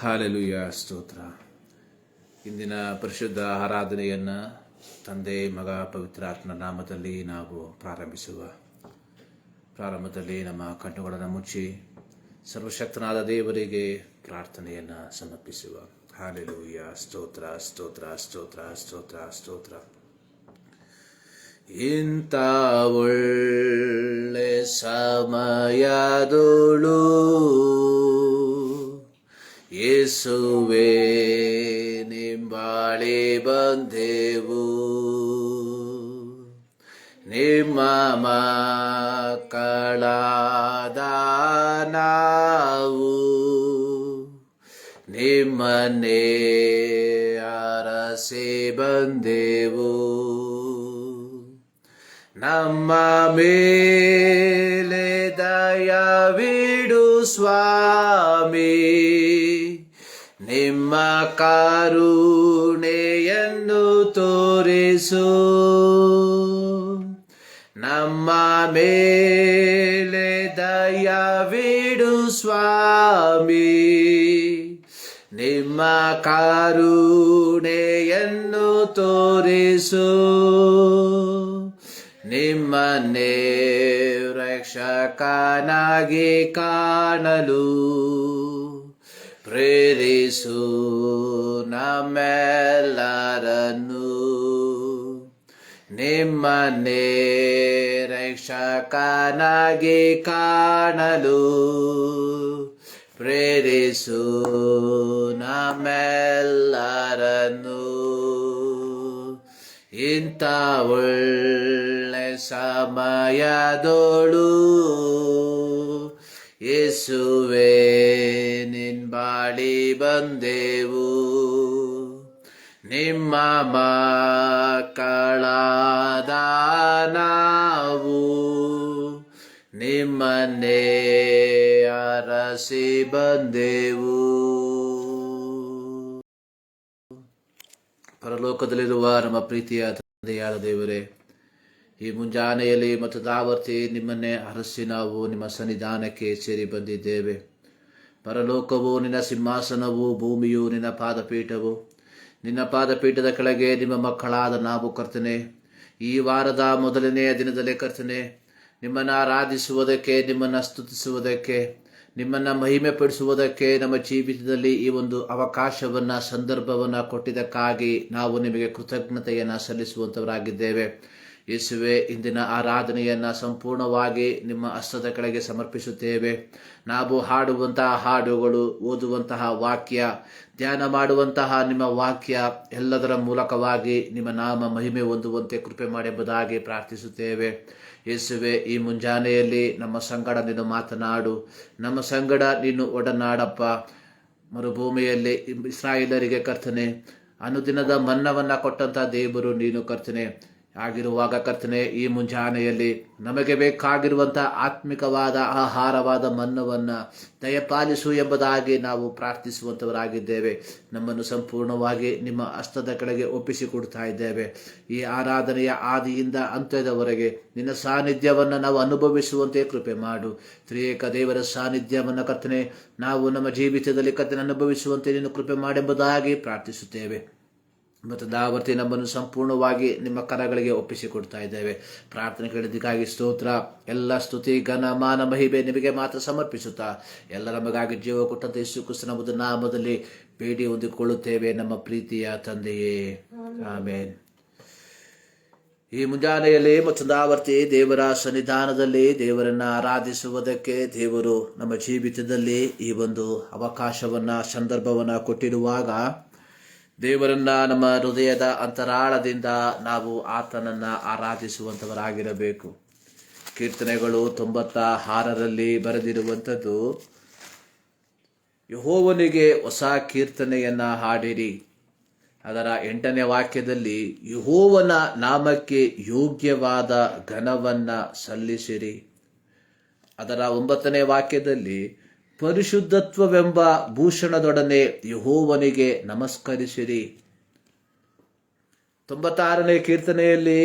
Hallelujah, ಸ್ತೋತ್ರ. ಇಂದಿನ ಪರಿಶುದ್ಧ ಆರಾಧನೆಯನ್ನು ತಂದೆ, ಮಗ, ಪವಿತ್ರಾತ್ಮನ ನಾಮದಲ್ಲಿ ನಾವು ಪ್ರಾರಂಭದಲ್ಲಿ ನಮ್ಮ ಕಣ್ಣುಗಳನ್ನು ಮುಚ್ಚಿ ಸರ್ವಶಕ್ತನಾದ ದೇವರಿಗೆ ಪ್ರಾರ್ಥನೆಯನ್ನು ಸಮರ್ಪಿಸುವ. ಹಾಲೆಲೂಯ, ಸ್ತೋತ್ರ ಸ್ತೋತ್ರ ಸ್ತೋತ್ರ ಸ್ತೋತ್ರ ಸ್ತೋತ್ರ. ಇಂಥ ಒಳ್ಳೆ ಸಮಯದೋಳು ಯೇಸುವೇ ನಿಂಬಾಳೆ ಬಂದೆವು, ನಿಮ್ಮ ಮಕ್ಕಳಾದ ನಾವು ನಿಮ್ಮನ್ನೇ ಅರಸಿ ಬಂದೆವು. ನಮ್ಮ ಮೇಲೆ ದಯವಿಡು ಸ್ವಾಮಿ, ನಿಮ್ಮ ಕರುಣೆಯನ್ನು ತೋರಿಸು. ನಮ್ಮ ಮೇಲೆ ದಯವಿಡು ಸ್ವಾಮಿ, ನಿಮ್ಮ ಕರುಣೆಯನ್ನು ತೋರಿಸು. ನಿಮ್ಮನ್ನೇ ರಕ್ಷಕನಾಗಿ ಕಾಣಲು ಪ್ರೇರಿಸು ನಮ್ಮೆಲ್ಲರನ್ನು. ನಿಮ್ಮನ್ನೇ ರಕ್ಷಕನಾಗಿ ಕಾಣಲು ಪ್ರೇರಿಸು ನಮ್ಮೆಲ್ಲರನ್ನು. ಇಂಥ ಒಳ್ಳೆ ಸಮಯದೋಳು ಯೇಸುವೇ ನಿಂಬಾಳಿ ಬಂದೆವು, ನಿಮ್ಮ ಮಕ್ಕಳಾದ ನಾವು ನಿಮ್ಮನ್ನೇ ಅರಸಿ ಬಂದೆವು. ಪರಲೋಕದಲ್ಲಿರುವ ನಮ್ಮ ಪ್ರೀತಿಯ ತಂದೆಯಾದ ದೇವರೇ, ಈ ಮುಂಜಾನೆಯಲ್ಲಿ ಮತ್ತು ದಾವರ್ತಿ ನಿಮ್ಮನ್ನೇ ಅರಸಿ ನಾವು ನಿಮ್ಮ ಸನ್ನಿಧಾನಕ್ಕೆ ಸೇರಿ ಬಂದಿದ್ದೇವೆ. ಪರಲೋಕವು ನಿನ್ನ ಸಿಂಹಾಸನವು, ಭೂಮಿಯು ನಿನ್ನ ಪಾದಪೀಠವು. ನಿನ್ನ ಪಾದಪೀಠದ ಕೆಳಗೆ ನಿಮ್ಮ ಮಕ್ಕಳಾದ ನಾವು ಕರ್ತನೆ, ಈ ವಾರದ ಮೊದಲನೆಯ ದಿನದಲ್ಲೇ ಕರ್ತನೆ, ನಿಮ್ಮನ್ನು ಆರಾಧಿಸುವುದಕ್ಕೆ, ನಿಮ್ಮನ್ನು ಸ್ತುತಿಸುವುದಕ್ಕೆ, ನಿಮ್ಮನ್ನು ಮಹಿಮೆ ಪಡಿಸುವುದಕ್ಕೆ ನಮ್ಮ ಜೀವಿತದಲ್ಲಿ ಈ ಒಂದು ಅವಕಾಶವನ್ನು, ಸಂದರ್ಭವನ್ನು ಕೊಟ್ಟಿದ್ದಕ್ಕಾಗಿ ನಾವು ನಿಮಗೆ ಕೃತಜ್ಞತೆಯನ್ನು ಸಲ್ಲಿಸುವಂಥವರಾಗಿದ್ದೇವೆ. ಯೇಸುವೆ, ಇಂದಿನ ಆರಾಧನೆಯನ್ನು ಸಂಪೂರ್ಣವಾಗಿ ನಿಮ್ಮ ಹಸ್ತದ ಕೆಳಗೆ ಸಮರ್ಪಿಸುತ್ತೇವೆ. ನಾವು ಹಾಡುವಂತಹ ಹಾಡುಗಳು, ಓದುವಂತಹ ವಾಕ್ಯ, ಧ್ಯಾನ ಮಾಡುವಂತಹ ನಿಮ್ಮ ವಾಕ್ಯ ಎಲ್ಲದರ ಮೂಲಕವಾಗಿ ನಿಮ್ಮ ನಾಮ ಮಹಿಮೆ ಹೊಂದುವಂತೆ ಕೃಪೆ ಮಾಡೆಂಬುದಾಗಿ ಪ್ರಾರ್ಥಿಸುತ್ತೇವೆ. ಯೇಸುವೆ, ಈ ಮುಂಜಾನೆಯಲ್ಲಿ ನಮ್ಮ ಸಂಗಡ ನೀನು ಮಾತನಾಡು, ನಮ್ಮ ಸಂಗಡ ನೀನು ಒಡನಾಡಪ್ಪ. ಮರುಭೂಮಿಯಲ್ಲಿ ಇಸ್ರಾಯೇಲರಿಗೆ ಕರ್ತನೆ ಅನುದಿನದ ಮನ್ನವನ್ನು ಕೊಟ್ಟಂಥ ದೇವರು ನೀನು ಕರ್ತನೆ. ಆಗಿರುವಾಗ ಕರ್ತನೆ, ಈ ಮುಂಜಾನೆಯಲ್ಲಿ ನಮಗೆ ಬೇಕಾಗಿರುವಂಥ ಆತ್ಮಿಕವಾದ ಆಹಾರವಾದ ಮನ್ನವನ್ನು ದಯಪಾಲಿಸು ಎಂಬುದಾಗಿ ನಾವು ಪ್ರಾರ್ಥಿಸುವಂಥವರಾಗಿದ್ದೇವೆ. ನಮ್ಮನ್ನು ಸಂಪೂರ್ಣವಾಗಿ ನಿಮ್ಮ ಹಸ್ತದ ಕೆಳಗೆ ಒಪ್ಪಿಸಿಕೊಡ್ತಾ ಇದ್ದೇವೆ. ಈ ಆರಾಧನೆಯ ಆದಿಯಿಂದ ಅಂತ್ಯದವರೆಗೆ ನಿನ್ನ ಸಾನ್ನಿಧ್ಯವನ್ನು ನಾವು ಅನುಭವಿಸುವಂತೆ ಕೃಪೆ ಮಾಡು. ತ್ರಿಯೇಕ ದೇವರ ಸಾನ್ನಿಧ್ಯವನ್ನು ಕರ್ತನೆ ನಾವು ನಮ್ಮ ಜೀವಿತದಲ್ಲಿ ಕರ್ತನೆ ಅನುಭವಿಸುವಂತೆ ನೀನು ಕೃಪೆ ಮಾಡೆಂಬುದಾಗಿ ಪ್ರಾರ್ಥಿಸುತ್ತೇವೆ. ಮತ್ತು ದಾವರ್ತಿ ನಮ್ಮನ್ನು ಸಂಪೂರ್ಣವಾಗಿ ನಿಮ್ಮ ಕರಗಳಿಗೆ ಒಪ್ಪಿಸಿಕೊಡ್ತಾ ಇದ್ದೇವೆ. ಪ್ರಾರ್ಥನೆ ಕೇಳಿದ್ದಕ್ಕಾಗಿ ಸ್ತೋತ್ರ. ಎಲ್ಲ ಸ್ತುತಿ, ಘನ, ಮಾನ, ಮಹಿಮೆ ನಿಮಗೆ ಮಾತ್ರ ಸಮರ್ಪಿಸುತ್ತಾ ಎಲ್ಲ ನಮಗಾಗಿ ಜೀವ ಕೊಟ್ಟಂತ ಯೇಸು ಕ್ರಿಸ್ತನ ನಾಮದಲ್ಲಿ ಬೇಡಿ ಹೊಂದಿಕೊಳ್ಳುತ್ತೇವೆ ನಮ್ಮ ಪ್ರೀತಿಯ ತಂದೆಯೇ, ಆಮೇನ್. ಈ ಮುಂಜಾನೆಯಲ್ಲಿ ಮತ್ತು ದಾವರ್ತಿ ದೇವರ ಸನ್ನಿಧಾನದಲ್ಲಿ ದೇವರನ್ನ ಆರಾಧಿಸುವುದಕ್ಕೆ ದೇವರು ನಮ್ಮ ಜೀವಿತದಲ್ಲಿ ಈ ಒಂದು ಅವಕಾಶವನ್ನ, ಸಂದರ್ಭವನ್ನ ಕೊಟ್ಟಿರುವಾಗ ದೇವರನ್ನ ನಮ್ಮ ಹೃದಯದ ಅಂತರಾಳದಿಂದ ನಾವು ಆತನನ್ನ ಆರಾಧಿಸುವಂಥವರಾಗಿರಬೇಕು. ಕೀರ್ತನೆಗಳು 96ರಲ್ಲಿ ಬರೆದಿರುವಂಥದ್ದು, ಯೆಹೋವನಿಗೆ ಹೊಸ ಕೀರ್ತನೆಯನ್ನ ಹಾಡಿರಿ. ಅದರ 8ನೇ ವಾಕ್ಯದಲ್ಲಿ ಯೆಹೋವನ ನಾಮಕ್ಕೆ ಯೋಗ್ಯವಾದ ಘನವನ್ನ ಸಲ್ಲಿಸಿರಿ. ಅದರ 9ನೇ ವಾಕ್ಯದಲ್ಲಿ ಪರಿಶುದ್ಧತ್ವವೆಂಬ ಭೂಷಣದೊಡನೆ ಯೆಹೋವನಿಗೆ ನಮಸ್ಕರಿಸಿರಿ. 96ನೇ ಕೀರ್ತನೆಯಲ್ಲಿ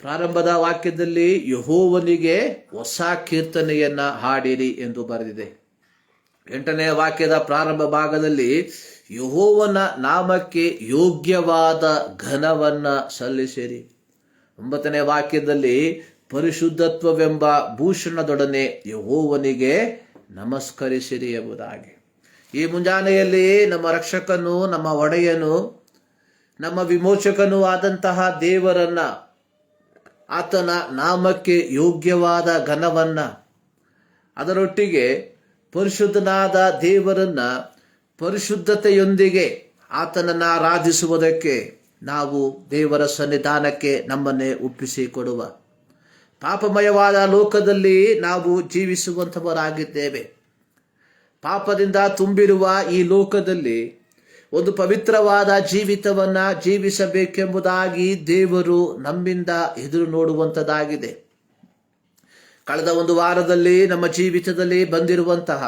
ಪ್ರಾರಂಭದ ವಾಕ್ಯದಲ್ಲಿ ಯೆಹೋವನಿಗೆ ಹೊಸ ಕೀರ್ತನೆಯನ್ನ ಹಾಡಿರಿ ಎಂದು ಬರೆದಿದೆ. 8ನೇ ವಾಕ್ಯದ ಪ್ರಾರಂಭ ಭಾಗದಲ್ಲಿ ಯೆಹೋವನ ನಾಮಕ್ಕೆ ಯೋಗ್ಯವಾದ ಘನವನ್ನ ಸಲ್ಲಿಸಿರಿ. 9ನೇ ವಾಕ್ಯದಲ್ಲಿ ಪರಿಶುದ್ಧತ್ವವೆಂಬ ಭೂಷಣದೊಡನೆ ಯೆಹೋವನಿಗೆ ನಮಸ್ಕರಿಸಿರಿ ಎಂಬುದಾಗಿ. ಈ ಮುಂಜಾನೆಯಲ್ಲಿ ನಮ್ಮ ರಕ್ಷಕನು, ನಮ್ಮ ಒಡೆಯನು, ನಮ್ಮ ವಿಮೋಚಕನೂ ಆದಂತಹ ದೇವರನ್ನ, ಆತನ ನಾಮಕ್ಕೆ ಯೋಗ್ಯವಾದ ಘನವನ್ನ, ಅದರೊಟ್ಟಿಗೆ ಪರಿಶುದ್ಧನಾದ ದೇವರನ್ನ ಪರಿಶುದ್ಧತೆಯೊಂದಿಗೆ ಆತನನ್ನು ಆರಾಧಿಸುವುದಕ್ಕೆ ನಾವು ದೇವರ ಸನ್ನಿಧಾನಕ್ಕೆ ನಮ್ಮನ್ನೇ ಒಪ್ಪಿಸಿಕೊಡುವ. ಪಾಪಮಯವಾದ ಲೋಕದಲ್ಲಿ ನಾವು ಜೀವಿಸುವಂಥವರಾಗಿದ್ದೇವೆ. ಪಾಪದಿಂದ ತುಂಬಿರುವ ಈ ಲೋಕದಲ್ಲಿ ಒಂದು ಪವಿತ್ರವಾದ ಜೀವಿತವನ್ನ ಜೀವಿಸಬೇಕೆಂಬುದಾಗಿ ದೇವರು ನಮ್ಮಿಂದ ಎದುರು ನೋಡುವಂಥದ್ದಾಗಿದೆ. ಕಳೆದ ಒಂದು ವಾರದಲ್ಲಿ ನಮ್ಮ ಜೀವಿತದಲ್ಲಿ ಬಂದಿರುವಂತಹ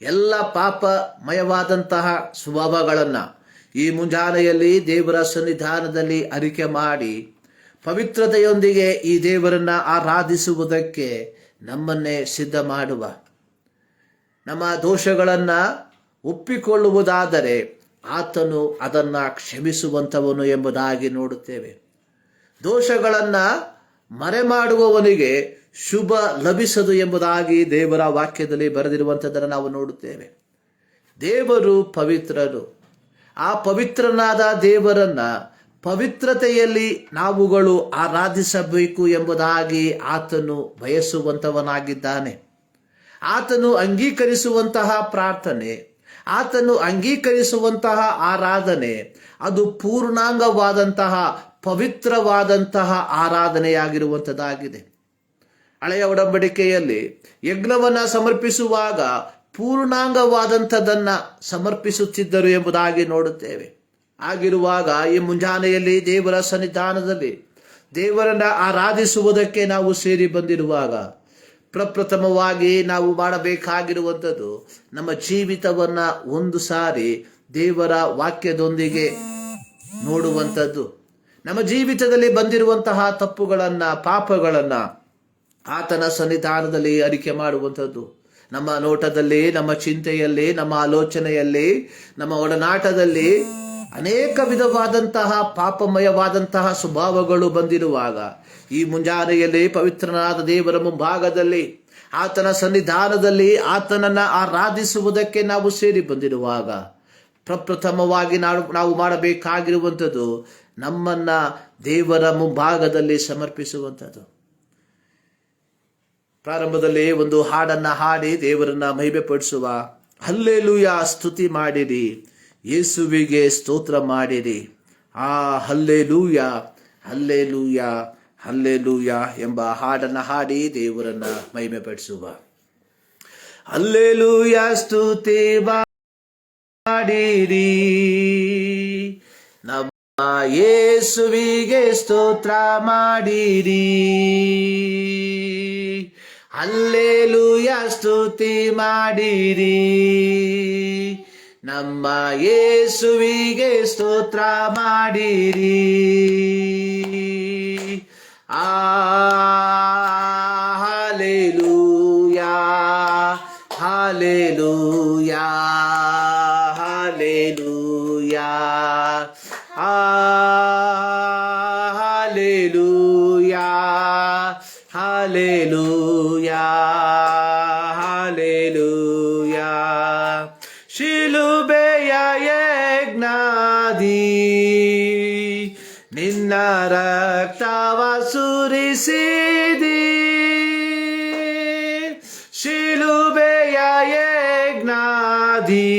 ಎಲ್ಲ ಪಾಪಮಯವಾದಂತಹ ಸ್ವಭಾವಗಳನ್ನು ಈ ಮುಂಜಾನೆಯಲ್ಲಿ ದೇವರ ಸನ್ನಿಧಾನದಲ್ಲಿ ಅರಿಕೆ ಮಾಡಿ ಪವಿತ್ರತೆಯೊಂದಿಗೆ ಈ ದೇವರನ್ನ ಆರಾಧಿಸುವುದಕ್ಕೆ ನಮ್ಮನ್ನೇ ಸಿದ್ಧ ಮಾಡುವ. ನಮ್ಮ ದೋಷಗಳನ್ನು ಒಪ್ಪಿಕೊಳ್ಳುವುದಾದರೆ ಆತನು ಅದನ್ನು ಕ್ಷಮಿಸುವಂಥವನು ಎಂಬುದಾಗಿ ನೋಡುತ್ತೇವೆ. ದೋಷಗಳನ್ನು ಮರೆಮಾಡುವವನಿಗೆ ಶುಭ ಲಭಿಸದು ಎಂಬುದಾಗಿ ದೇವರ ವಾಕ್ಯದಲ್ಲಿ ಬರೆದಿರುವಂಥದ್ದನ್ನು ನಾವು ನೋಡುತ್ತೇವೆ. ದೇವರು ಪವಿತ್ರರು. ಆ ಪವಿತ್ರನಾದ ದೇವರನ್ನ ಪವಿತ್ರತೆಯಲ್ಲಿ ನಾವುಗಳು ಆರಾಧಿಸಬೇಕು ಎಂಬುದಾಗಿ ಆತನು ಬಯಸುವಂಥವನಾಗಿದ್ದಾನೆ. ಆತನು ಅಂಗೀಕರಿಸುವಂತಹ ಪ್ರಾರ್ಥನೆ, ಆತನು ಅಂಗೀಕರಿಸುವಂತಹ ಆರಾಧನೆ, ಅದು ಪೂರ್ಣಾಂಗವಾದಂತಹ ಪವಿತ್ರವಾದಂತಹ ಆರಾಧನೆಯಾಗಿರುವಂಥದ್ದಾಗಿದೆ. ಹಳೆಯ ಒಡಂಬಡಿಕೆಯಲ್ಲಿ ಯಜ್ಞವನ್ನು ಸಮರ್ಪಿಸುವಾಗ ಪೂರ್ಣಾಂಗವಾದಂಥದ್ದನ್ನು ಸಮರ್ಪಿಸುತ್ತಿದ್ದರು ಎಂಬುದಾಗಿ ನೋಡುತ್ತೇವೆ. ಆಗಿರುವಾಗ ಈ ಮುಂಜಾನೆಯಲ್ಲಿ ದೇವರ ಸನ್ನಿಧಾನದಲ್ಲಿ ದೇವರನ್ನ ಆರಾಧಿಸುವುದಕ್ಕೆ ನಾವು ಸೇರಿ ಬಂದಿರುವಾಗ ಪ್ರಪ್ರಥಮವಾಗಿ ನಾವು ಮಾಡಬೇಕಾಗಿರುವಂಥದ್ದು ನಮ್ಮ ಜೀವಿತವನ್ನು ಒಂದು ಸಾರಿ ದೇವರ ವಾಕ್ಯದೊಂದಿಗೆ ನೋಡುವಂಥದ್ದು. ನಮ್ಮ ಜೀವಿತದಲ್ಲಿ ಬಂದಿರುವಂತಹ ತಪ್ಪುಗಳನ್ನು, ಪಾಪಗಳನ್ನು ಆತನ ಸನ್ನಿಧಾನದಲ್ಲಿ ಅರಿಕೆ ಮಾಡುವಂಥದ್ದು. ನಮ್ಮ ನೋಟದಲ್ಲಿ, ನಮ್ಮ ಚಿಂತೆಯಲ್ಲಿ, ನಮ್ಮ ಆಲೋಚನೆಯಲ್ಲಿ, ನಮ್ಮ ಒಡನಾಟದಲ್ಲಿ ಅನೇಕ ವಿಧವಾದಂತಹ ಪಾಪಮಯವಾದಂತಹ ಸ್ವಭಾವಗಳು ಬಂದಿರುವಾಗ ಈ ಮುಂಜಾನೆಯಲ್ಲಿ ಪವಿತ್ರನಾದ ದೇವರ ಮುಂಭಾಗದಲ್ಲಿ ಆತನ ಸನ್ನಿಧಾನದಲ್ಲಿ ಆತನನ್ನು ಆರಾಧಿಸುವುದಕ್ಕೆ ನಾವು ಸೇರಿ ಬಂದಿರುವಾಗ ಪ್ರಪ್ರಥಮವಾಗಿ ನಾವು ಮಾಡಬೇಕಾಗಿರುವಂಥದ್ದು ನಮ್ಮನ್ನ ದೇವರ ಮುಂಭಾಗದಲ್ಲಿ ಸಮರ್ಪಿಸುವಂಥದ್ದು. ಪ್ರಾರಂಭದಲ್ಲಿ ಒಂದು ಹಾಡನ್ನ ಹಾಡಿ ದೇವರನ್ನ ಮಹಿಮೆಪಡಿಸುವ. ಹಲ್ಲೆಲೂಯಾ, ಸ್ತುತಿ ಮಾಡಿರಿ, ಯೇಸುವಿಗೆ ಸ್ತೋತ್ರ ಮಾಡಿರಿ. ಆ ಹಲ್ಲೆಲೂಯಾ, ಹಲ್ಲೆಲೂಯಾ, ಹಲ್ಲೆಲೂಯಾ ಎಂಬ ಹಾಡನ್ನ ಹಾಡಿ ದೇವರನ್ನ ಮಹಿಮೆಪಡಿಸುವ. ಹಲ್ಲೆಲೂಯಾ, ಸ್ತುತಿ ಮಾಡಿರಿ, ನಮ್ಮ ಯೇಸುವಿಗೆ ಸ್ತೋತ್ರ ಮಾಡಿರಿ. ಹಲ್ಲೆಲೂಯಾ, ಸ್ತುತಿ ಮಾಡಿರಿ, ನಮ್ಮ ಯೇಸುವಿಗೆ ಸ್ತೋತ್ರ ಮಾಡಿರಿ. Hallelujah, hallelujah, hallelujah, hallelujah, hallelujah, hallelujah. ಶಿಲುಬೆಯ ಯಜ್ಞಾದಿ ನಿನ್ನ ರಕ್ತವ ಸುರಿಸಿದಿ. ಶಿಲುಬೆಯ ಯಜ್ಞಾದಿ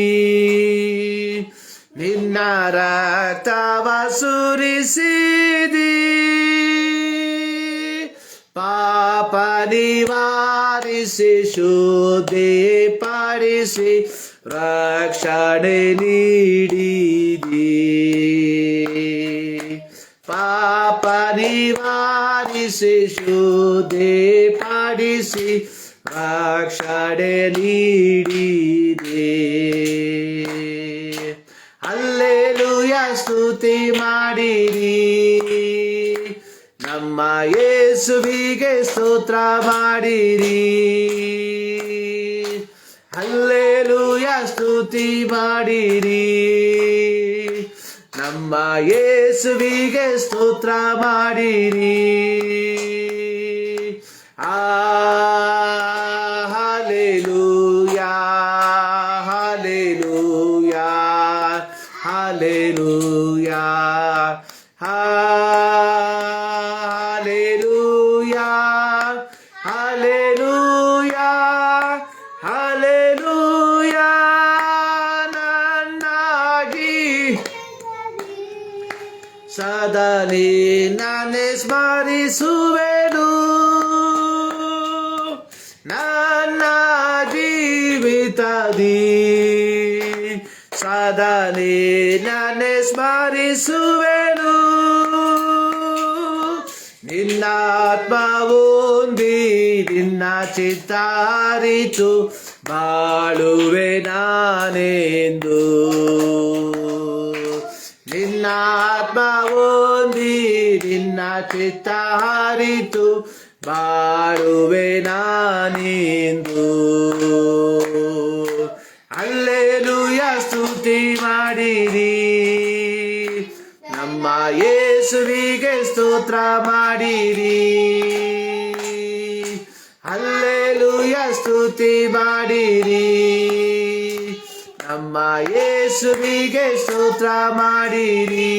ನಿನ್ನ ರಕ್ತವ ಸುರಿಸಿದಿ. ಪಾಪ ನಿವಾರಿಸಿ ಶುದ್ಧಿ ಪಡಿಸಿ ರಕ್ಷಣೆ ನೀಡಿದಿ. ಪಾಪ ನಿವಾರಿಸಿ ಶುದ್ಧಿ ಪಡಿಸಿ ರಕ್ಷಣೆ ನೀಡಿದೆ. ಹಲ್ಲೆಲೂಯಾ, ಸ್ತುತಿ ಮಾಡಿರಿ, ನಮ್ಮ ಯೇಸುವಿಗೆ ಸ್ತೋತ್ರ ಮಾಡಿರಿ. ಹಲ್ಲೆಲೂಯಾ, ಸ್ತುತಿ ಮಾಡಿರಿ, ನಮ್ಮ ಯೇಸುವಿಗೆ ಸ್ತೋತ್ರ ಮಾಡಿರಿ. Hallelujah, hallelujah, hallelujah, hallelujah, hallelujah, hallelujah. ನನ್ನಾಗಿ ಸದಾ ನಾನೇ ಸ್ಮರಿಸುವೆನು, ನನ್ನ ಜೀವಿತದಿ ಸದಾ ನಾನೇ ಸ್ಮರಿಸುವೆನು. ನಿನ್ನ ಆತ್ಮವೊಂದಿ ನಿನ್ನ ಚಿತ್ತಾರಿತು ಬಾಳುವೆ ನಾನೆಂದು. ನಿನ್ನ ಆತ್ಮವೊಂದಿ ನಿನ್ನ ಚಿತ್ತಾರಿತು ಬಾಳುವೆ ನಾನೆಂದು. ಹಲ್ಲೆಲೂಯಾ, ಸ್ತುತಿ ಮಾಡಿರಿ, ನಮ್ಮ ಯೇಸುವಿಗೆ ಸ್ತೋತ್ರ ಮಾಡಿರಿ. ಹಲ್ಲೆಲೂಯಾ, ಸ್ತುತಿ ಮಾಡಿರಿ, ನಮ್ಮ ಯೇಸುವಿಗೆ ಸ್ತೋತ್ರ ಮಾಡಿರಿ.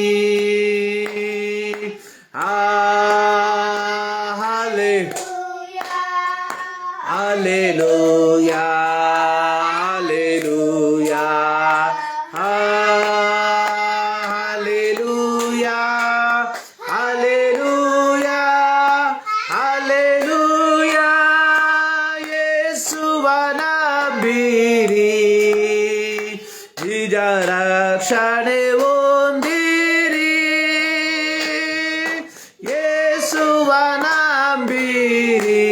Hallelujah, hallelujah, hallelujah, hallelujah, hallelujah. ಯೇಸುವನ ನಂಬಿರಿ, ನಿಜ ರಕ್ಷಣೆ ಹೊಂದಿರಿ. ಯೇಸುವನ ನಂಬಿರಿ,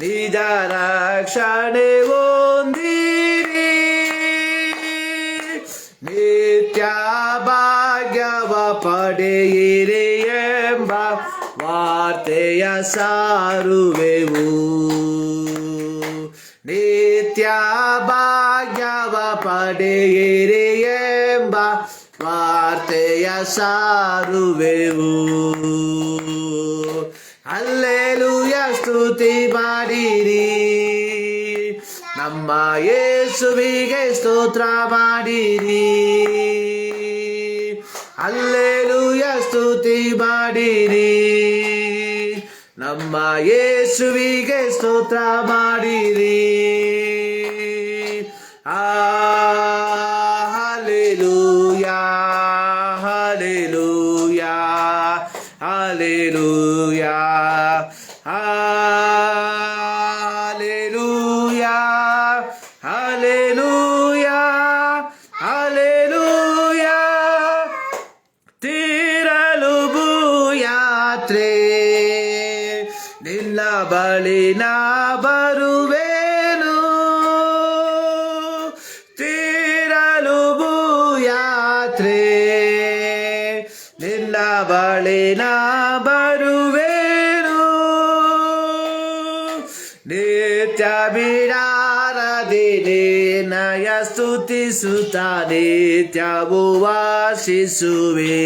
ನಿಜ ರಕ್ಷಣೆ ಹೊಂದಿರಿ. ನಿತ್ಯ ಭಾಗ್ಯವ ಪಡೆಯಿರಿ ಎಂಬ ವಾರ್ತೆಯ ಸಾರುವೆವು. ನಿತ್ಯ ಭಾಗ್ಯವ ಪಡೆಯಿರಿ ಎಂಬ ವಾರ್ತೆಯ ಸಾರುವೆವು. ಹಲ್ಲೆಲೂಯಾ, ಸ್ತುತಿ ಮಾಡಿರಿ, ನಮ್ಮ ಯೇಸುವಿಗೆ ಸ್ತೋತ್ರ ಮಾಡಿರಿ. ಹಲ್ಲೆಲೂಯಾ, ಸ್ತುತಿ ಮಾಡಿರಿ, ನಮ್ಮ ಯೇಸುವಿಗೆ ಸ್ತೋತ್ರ ಮಾಡಿರಿ. Hallelujah, hallelujah, hallelujah, hallelujah, hallelujah, hallelujah. ತೀರಲುಬು ಯಾತ್ರೆ ನಿನ್ನ ಬಳಿ ನಾ ಬರುವೆನು. ತೀರಲುಬು ಯಾತ್ರೆ ನಿನ್ನ ಬಳಿ ನಾ ಬರುವೆನು. ನಿತ್ಯ ಬಿಡಾರದಿನಿ ನಯ ಸ್ತುತಿಸುತ್ತ ನಿತ್ಯವು ವಾಸಿಸುವೆ.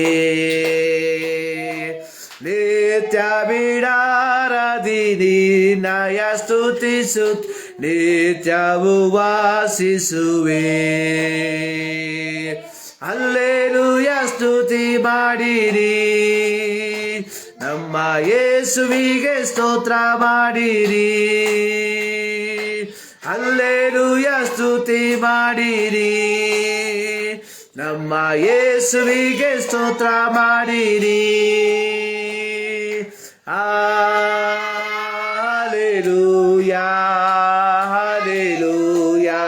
ನಿತ್ಯ ಬಿಡಾರದಿನಿ ನಯ ಸ್ತುತಿಸುತ್ತ ನಿತ್ಯವು ವಾಸಿಸುವೆ. ಹಲ್ಲೆಲೂಯಾ, ಸ್ತುತಿ ಮಾಡಿರಿ, ನಮ್ಮ ಯೇಸುವಿಗೆ ಸ್ತೋತ್ರ ಮಾಡಿರಿ. ಹಲ್ಲೆಲೂಯಾ, ಸ್ತುತಿ ಮಾಡಿರಿ, ನಮ್ಮ ಯೇಸುವಿಗೆ ಸ್ತೋತ್ರ ಮಾಡಿರಿ. Hallelujah, hallelujah,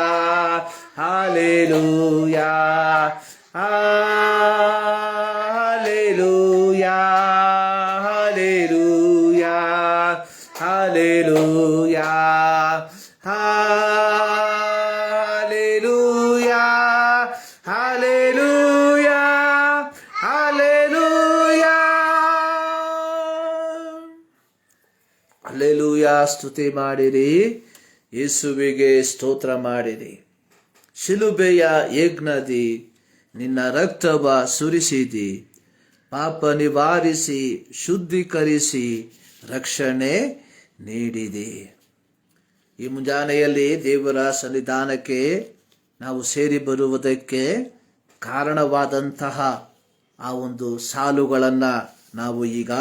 hallelujah, hallelujah, hallelujah, hallelujah, hallelujah, hallelujah, hallelujah. Hallelujah, ಸ್ತುತಿ ಮಾಡಿರಿ, ಯೇಸುವಿಗೆ ಸ್ತೋತ್ರ ಮಾಡಿರಿ. ಶಿಲುಬೆಯ ಯಜ್ಞದಿ ನಿನ್ನ ರಕ್ತವ ಸುರಿಸಿದಿ, ಪಾಪ ನಿವಾರಿಸಿ ಶುದ್ಧೀಕರಿಸಿ ರಕ್ಷಣೆ ನೀಡಿದೆ. ಈ ಮುಂಜಾನೆಯಲ್ಲಿ ದೇವರ ಸನ್ನಿಧಾನಕ್ಕೆ ನಾವು ಸೇರಿ ಬರುವುದಕ್ಕೆ ಕಾರಣವಾದಂತಹ ಆ ಒಂದು ಸಾಲುಗಳನ್ನು ನಾವು ಈಗ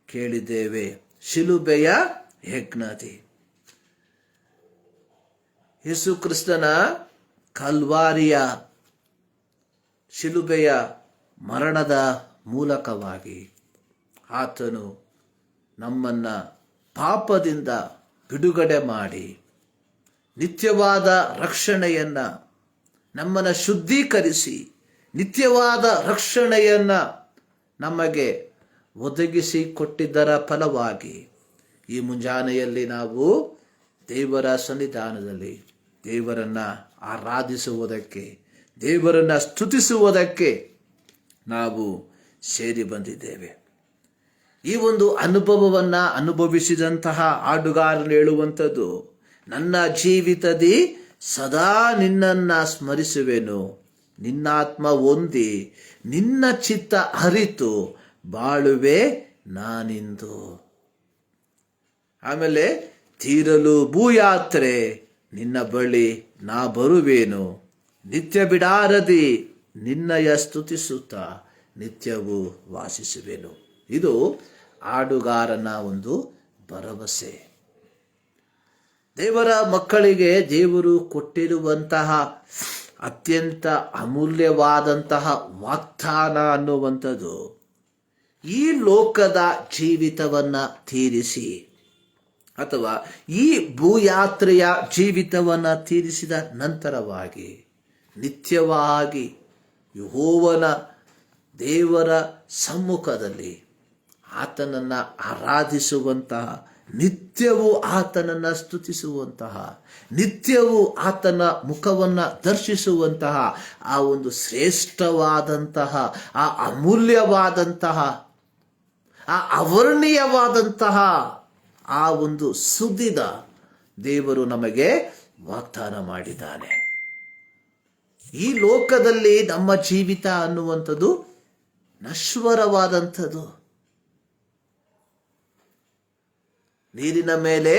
ಕೇಳಿದ್ದೇವೆ. ಶಿಲುಬೆಯ ಯಜ್ಞದಿ, ಯೇಸು ಕ್ರಿಸ್ತನ ಕಲ್ವಾರಿಯ ಶಿಲುಬೆಯ ಮರಣದ ಮೂಲಕವಾಗಿ ಆತನು ನಮ್ಮನ್ನ ಪಾಪದಿಂದ ಬಿಡುಗಡೆ ಮಾಡಿ ನಿತ್ಯವಾದ ರಕ್ಷಣೆಯನ್ನ ನಮ್ಮನ್ನು ಶುದ್ಧೀಕರಿಸಿ ನಿತ್ಯವಾದ ರಕ್ಷಣೆಯನ್ನ ನಮಗೆ ಒದಗಿಸಿ ಕೊಟ್ಟಿದ್ದರ ಫಲವಾಗಿ ಈ ಮುಂಜಾನೆಯಲ್ಲಿ ನಾವು ದೇವರ ಸನ್ನಿಧಾನದಲ್ಲಿ ದೇವರನ್ನ ಆರಾಧಿಸುವುದಕ್ಕೆ, ದೇವರನ್ನ ಸ್ತುತಿಸುವುದಕ್ಕೆ ನಾವು ಸೇರಿ ಬಂದಿದ್ದೇವೆ. ಈ ಒಂದು ಅನುಭವವನ್ನ ಅನುಭವಿಸಿದಂತಹ ಹಾಡುಗಾರನು ಹೇಳುವಂಥದ್ದು, ನನ್ನ ಜೀವಿತದಿ ಸದಾ ನಿನ್ನನ್ನ ಸ್ಮರಿಸುವೆನು, ನಿನ್ನಾತ್ಮ ಹೊಂದಿ ನಿನ್ನ ಚಿತ್ತ ಅರಿತು ಬಾಳುವೆ ನಾನಿಂದು. ಆಮೇಲೆ ತೀರಲು ಭೂಯಾತ್ರೆ ನಿನ್ನ ಬಳಿ ನಾ ಬರುವೇನು, ನಿತ್ಯ ಬಿಡಾರದಿ ನಿನ್ನಯ ಸ್ತುತಿಸುತ್ತಾ ನಿತ್ಯವೂ ವಾಸಿಸುವೆನು. ಇದು ಹಾಡುಗಾರನ ಒಂದು ಭರವಸೆ. ದೇವರ ಮಕ್ಕಳಿಗೆ ದೇವರು ಕೊಟ್ಟಿರುವಂತಹ ಅತ್ಯಂತ ಅಮೂಲ್ಯವಾದಂತಹ ವಾಗ್ದಾನ ಅನ್ನುವಂಥದ್ದು, ಈ ಲೋಕದ ಜೀವಿತವನ್ನ ತೀರಿಸಿ ಅಥವಾ ಈ ಭೂಯಾತ್ರೆಯ ಜೀವಿತವನ್ನ ತೀರಿಸಿದ ನಂತರವಾಗಿ ನಿತ್ಯವಾಗಿ ಯೆಹೋವನ ದೇವರ ಸಮ್ಮುಖದಲ್ಲಿ ಆತನನ್ನು ಆರಾಧಿಸುವಂತಹ, ನಿತ್ಯವೂ ಆತನನ್ನು ಸ್ತುತಿಸುವಂತಹ, ನಿತ್ಯವೂ ಆತನ ಮುಖವನ್ನು ದರ್ಶಿಸುವಂತಹ ಆ ಒಂದು ಶ್ರೇಷ್ಠವಾದಂತಹ, ಆ ಅಮೂಲ್ಯವಾದಂತಹ, ಆ ಅವರ್ಣೀಯವಾದಂತಹ ಆ ಒಂದು ಸುದ್ದಿನ ದೇವರು ನಮಗೆ ವಾಗ್ದಾನ ಮಾಡಿದ್ದಾನೆ. ಈ ಲೋಕದಲ್ಲಿ ನಮ್ಮ ಜೀವಿತ ಅನ್ನುವಂಥದ್ದು ನಶ್ವರವಾದಂಥದ್ದು. ನೀರಿನ ಮೇಲೆ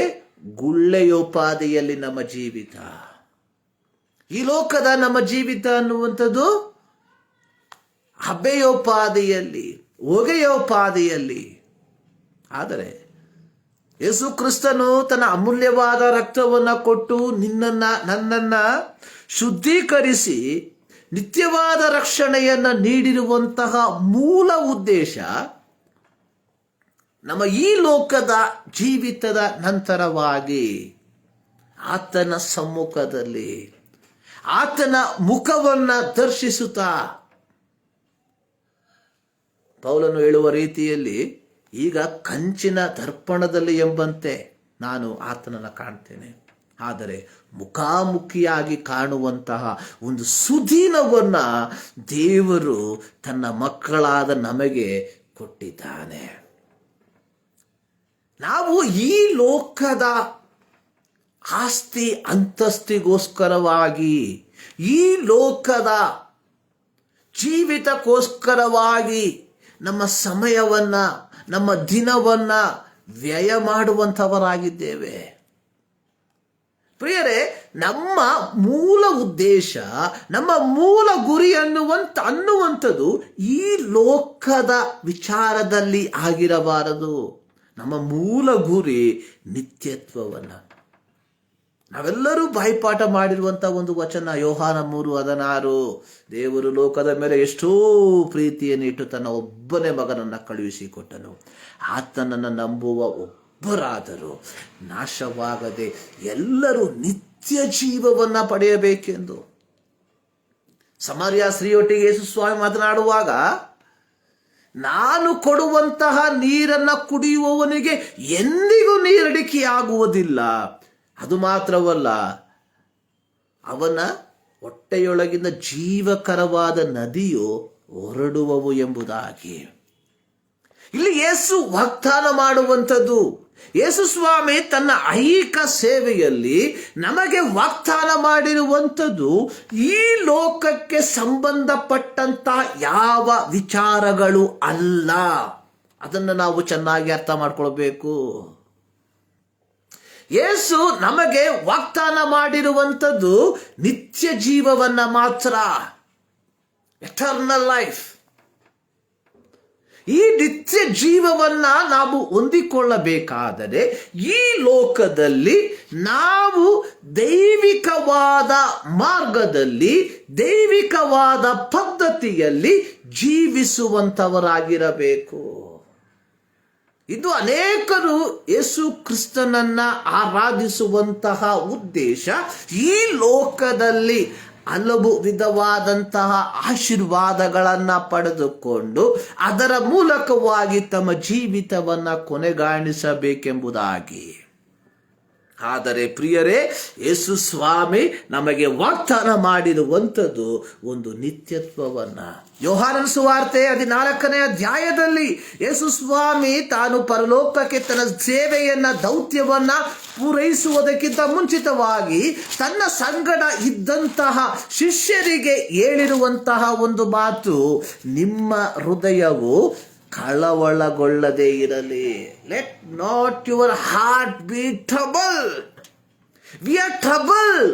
ಗುಳ್ಳೆಯೋಪಾದಿಯಲ್ಲಿ ನಮ್ಮ ಜೀವಿತ. ಈ ಲೋಕದ ನಮ್ಮ ಜೀವಿತ ಅನ್ನುವಂಥದ್ದು ಹಬೆಯೋಪಾದಿಯಲ್ಲಿ, ಹೊಗೆಯೋಪಾದಿಯಲ್ಲಿ. ಆದರೆ ಯೇಸು ಕ್ರಿಸ್ತನು ತನ್ನ ಅಮೂಲ್ಯವಾದ ರಕ್ತವನ್ನು ಕೊಟ್ಟು ನನ್ನನ್ನ ಶುದ್ಧೀಕರಿಸಿ ನಿತ್ಯವಾದ ರಕ್ಷಣೆಯನ್ನ ನೀಡಿರುವಂತಹ ಮೂಲ ಉದ್ದೇಶ, ನಮ್ಮ ಈ ಲೋಕದ ಜೀವಿತದ ನಂತರವಾಗಿ ಆತನ ಸಮ್ಮುಖದಲ್ಲಿ ಆತನ ಮುಖವನ್ನ ದರ್ಶಿಸುತ್ತಾ, ಪೌಲನು ಹೇಳುವ ರೀತಿಯಲ್ಲಿ, ಈಗ ಕಂಚಿನ ದರ್ಪಣದಲ್ಲಿ ಎಂಬಂತೆ ನಾನು ಆತನನ್ನು ಕಾಣ್ತೇನೆ, ಆದರೆ ಮುಖಾಮುಖಿಯಾಗಿ ಕಾಣುವಂತಹ ಒಂದು ಸುದೀನವನ್ನ ದೇವರು ತನ್ನ ಮಕ್ಕಳಾದ ನಮಗೆ ಕೊಟ್ಟಿದ್ದಾನೆ. ನಾವು ಈ ಲೋಕದ ಆಸ್ತಿ ಅಂತಸ್ತಿಗೋಸ್ಕರವಾಗಿ, ಈ ಲೋಕದ ಜೀವಿತಕ್ಕೋಸ್ಕರವಾಗಿ ನಮ್ಮ ಸಮಯವನ್ನ, ನಮ್ಮ ದಿನವನ್ನ ವ್ಯಯ ಮಾಡುವಂಥವರಾಗಿದ್ದೇವೆ. ಪ್ರಿಯರೇ, ನಮ್ಮ ಮೂಲ ಉದ್ದೇಶ, ನಮ್ಮ ಮೂಲ ಗುರಿ ಅನ್ನುವಂಥದ್ದು ಈ ಲೋಕದ ವಿಚಾರದಲ್ಲಿ ಆಗಿರಬಾರದು. ನಮ್ಮ ಮೂಲ ಗುರಿ ನಿತ್ಯತ್ವವನ್ನ. ನಾವೆಲ್ಲರೂ ಬಾಯ್ಪಾಠ ಮಾಡಿರುವಂಥ ಒಂದು ವಚನ, ಯೋಹಾನ 3:16, ದೇವರು ಲೋಕದ ಮೇಲೆ ಎಷ್ಟೋ ಪ್ರೀತಿಯನ್ನು ಇಟ್ಟು ತನ್ನ ಒಬ್ಬನೇ ಮಗನನ್ನು ಕಳುಹಿಸಿಕೊಟ್ಟನು, ಆತನನ್ನು ನಂಬುವ ಒಬ್ಬರಾದರೂ ನಾಶವಾಗದೆ ಎಲ್ಲರೂ ನಿತ್ಯ ಜೀವವನ್ನ ಪಡೆಯಬೇಕೆಂದು. ಸಮಾರ್ಯ ಸ್ತ್ರೀಯೊಟ್ಟಿಗೆ ಯೇಸು ಸ್ವಾಮಿ ಮಾತನಾಡುವಾಗ, ನಾನು ಕೊಡುವಂತಹ ನೀರನ್ನ ಕುಡಿಯುವವನಿಗೆ ಎಂದಿಗೂ ನೀರಡಿಕೆಯಾಗುವುದಿಲ್ಲ, ಅದು ಮಾತ್ರವಲ್ಲ, ಅವನ ಹೊಟ್ಟೆಯೊಳಗಿಂದ ಜೀವಕರವಾದ ನದಿಯು ಹೊರಡುವವು ಎಂಬುದಾಗಿ. ಇಲ್ಲಿ ಯೇಸು ವಾಗ್ದಾನ ಮಾಡುವಂಥದ್ದು, ಯೇಸು ಸ್ವಾಮಿ ತನ್ನ ಐಹಿಕ ಸೇವೆಯಲ್ಲಿ ನಮಗೆ ವಾಗ್ದಾನ ಮಾಡಿರುವಂಥದ್ದು ಈ ಲೋಕಕ್ಕೆ ಸಂಬಂಧಪಟ್ಟಂತ ಯಾವ ವಿಚಾರಗಳು ಅಲ್ಲ. ಅದನ್ನು ನಾವು ಚೆನ್ನಾಗಿ ಅರ್ಥ ಮಾಡ್ಕೊಳ್ಬೇಕು. ಯೇಸು ನಮಗೆ ವಾಗ್ದಾನ ಮಾಡಿರುವಂಥದ್ದು ನಿತ್ಯ ಜೀವವನ್ನ ಮಾತ್ರ, ಎಟರ್ನಲ್ ಲೈಫ್. ಈ ನಿತ್ಯ ಜೀವವನ್ನ ನಾವು ಹೊಂದಿಕೊಳ್ಳಬೇಕಾದರೆ ಈ ಲೋಕದಲ್ಲಿ ನಾವು ದೈವಿಕವಾದ ಮಾರ್ಗದಲ್ಲಿ, ದೈವಿಕವಾದ ಪದ್ಧತಿಯಲ್ಲಿ ಜೀವಿಸುವಂತವರಾಗಿರಬೇಕು. ಇದು ಅನೇಕರು ಯೇಸು ಕ್ರಿಸ್ತನನ್ನ ಆರಾಧಿಸುವಂತಹ ಉದ್ದೇಶ ಈ ಲೋಕದಲ್ಲಿ ಹಲವು ವಿಧವಾದಂತಹ ಆಶೀರ್ವಾದಗಳನ್ನು ಪಡೆದುಕೊಂಡು ಅದರ ಮೂಲಕವಾಗಿ ತಮ್ಮ ಜೀವಿತವನ್ನು ಕೊನೆಗಾಣಿಸಬೇಕೆಂಬುದಾಗಿ. ಆದರೆ ಪ್ರಿಯರೇ, ಯೇಸು ಸ್ವಾಮಿ ನಮಗೆ ವಾಗ್ದಾನ ಮಾಡಿರುವಂಥದ್ದು ಒಂದು ನಿತ್ಯತ್ವವನ್ನ. ಯೋಹಾನನ ಸುವಾರ್ತೆ 14ನೇ ಅಧ್ಯಾಯದಲ್ಲಿ ಯೇಸು ಸ್ವಾಮಿ ತಾನು ಪರಲೋಕಕ್ಕೆ ತನ್ನ ಸೇವೆಯನ್ನ, ದೌತ್ಯವನ್ನ ಪೂರೈಸುವುದಕ್ಕಿಂತ ಮುಂಚಿತವಾಗಿ ತನ್ನ ಸಂಗಡ ಇದ್ದಂತಹ ಶಿಷ್ಯರಿಗೆ ಹೇಳಿರುವಂತಹ ಒಂದು ಮಾತು, ನಿಮ್ಮ ಹೃದಯವು ಕಳವಳಗೊಳ್ಳದೆ ಇರಲಿ. Let not your heart be trouble. We are trouble.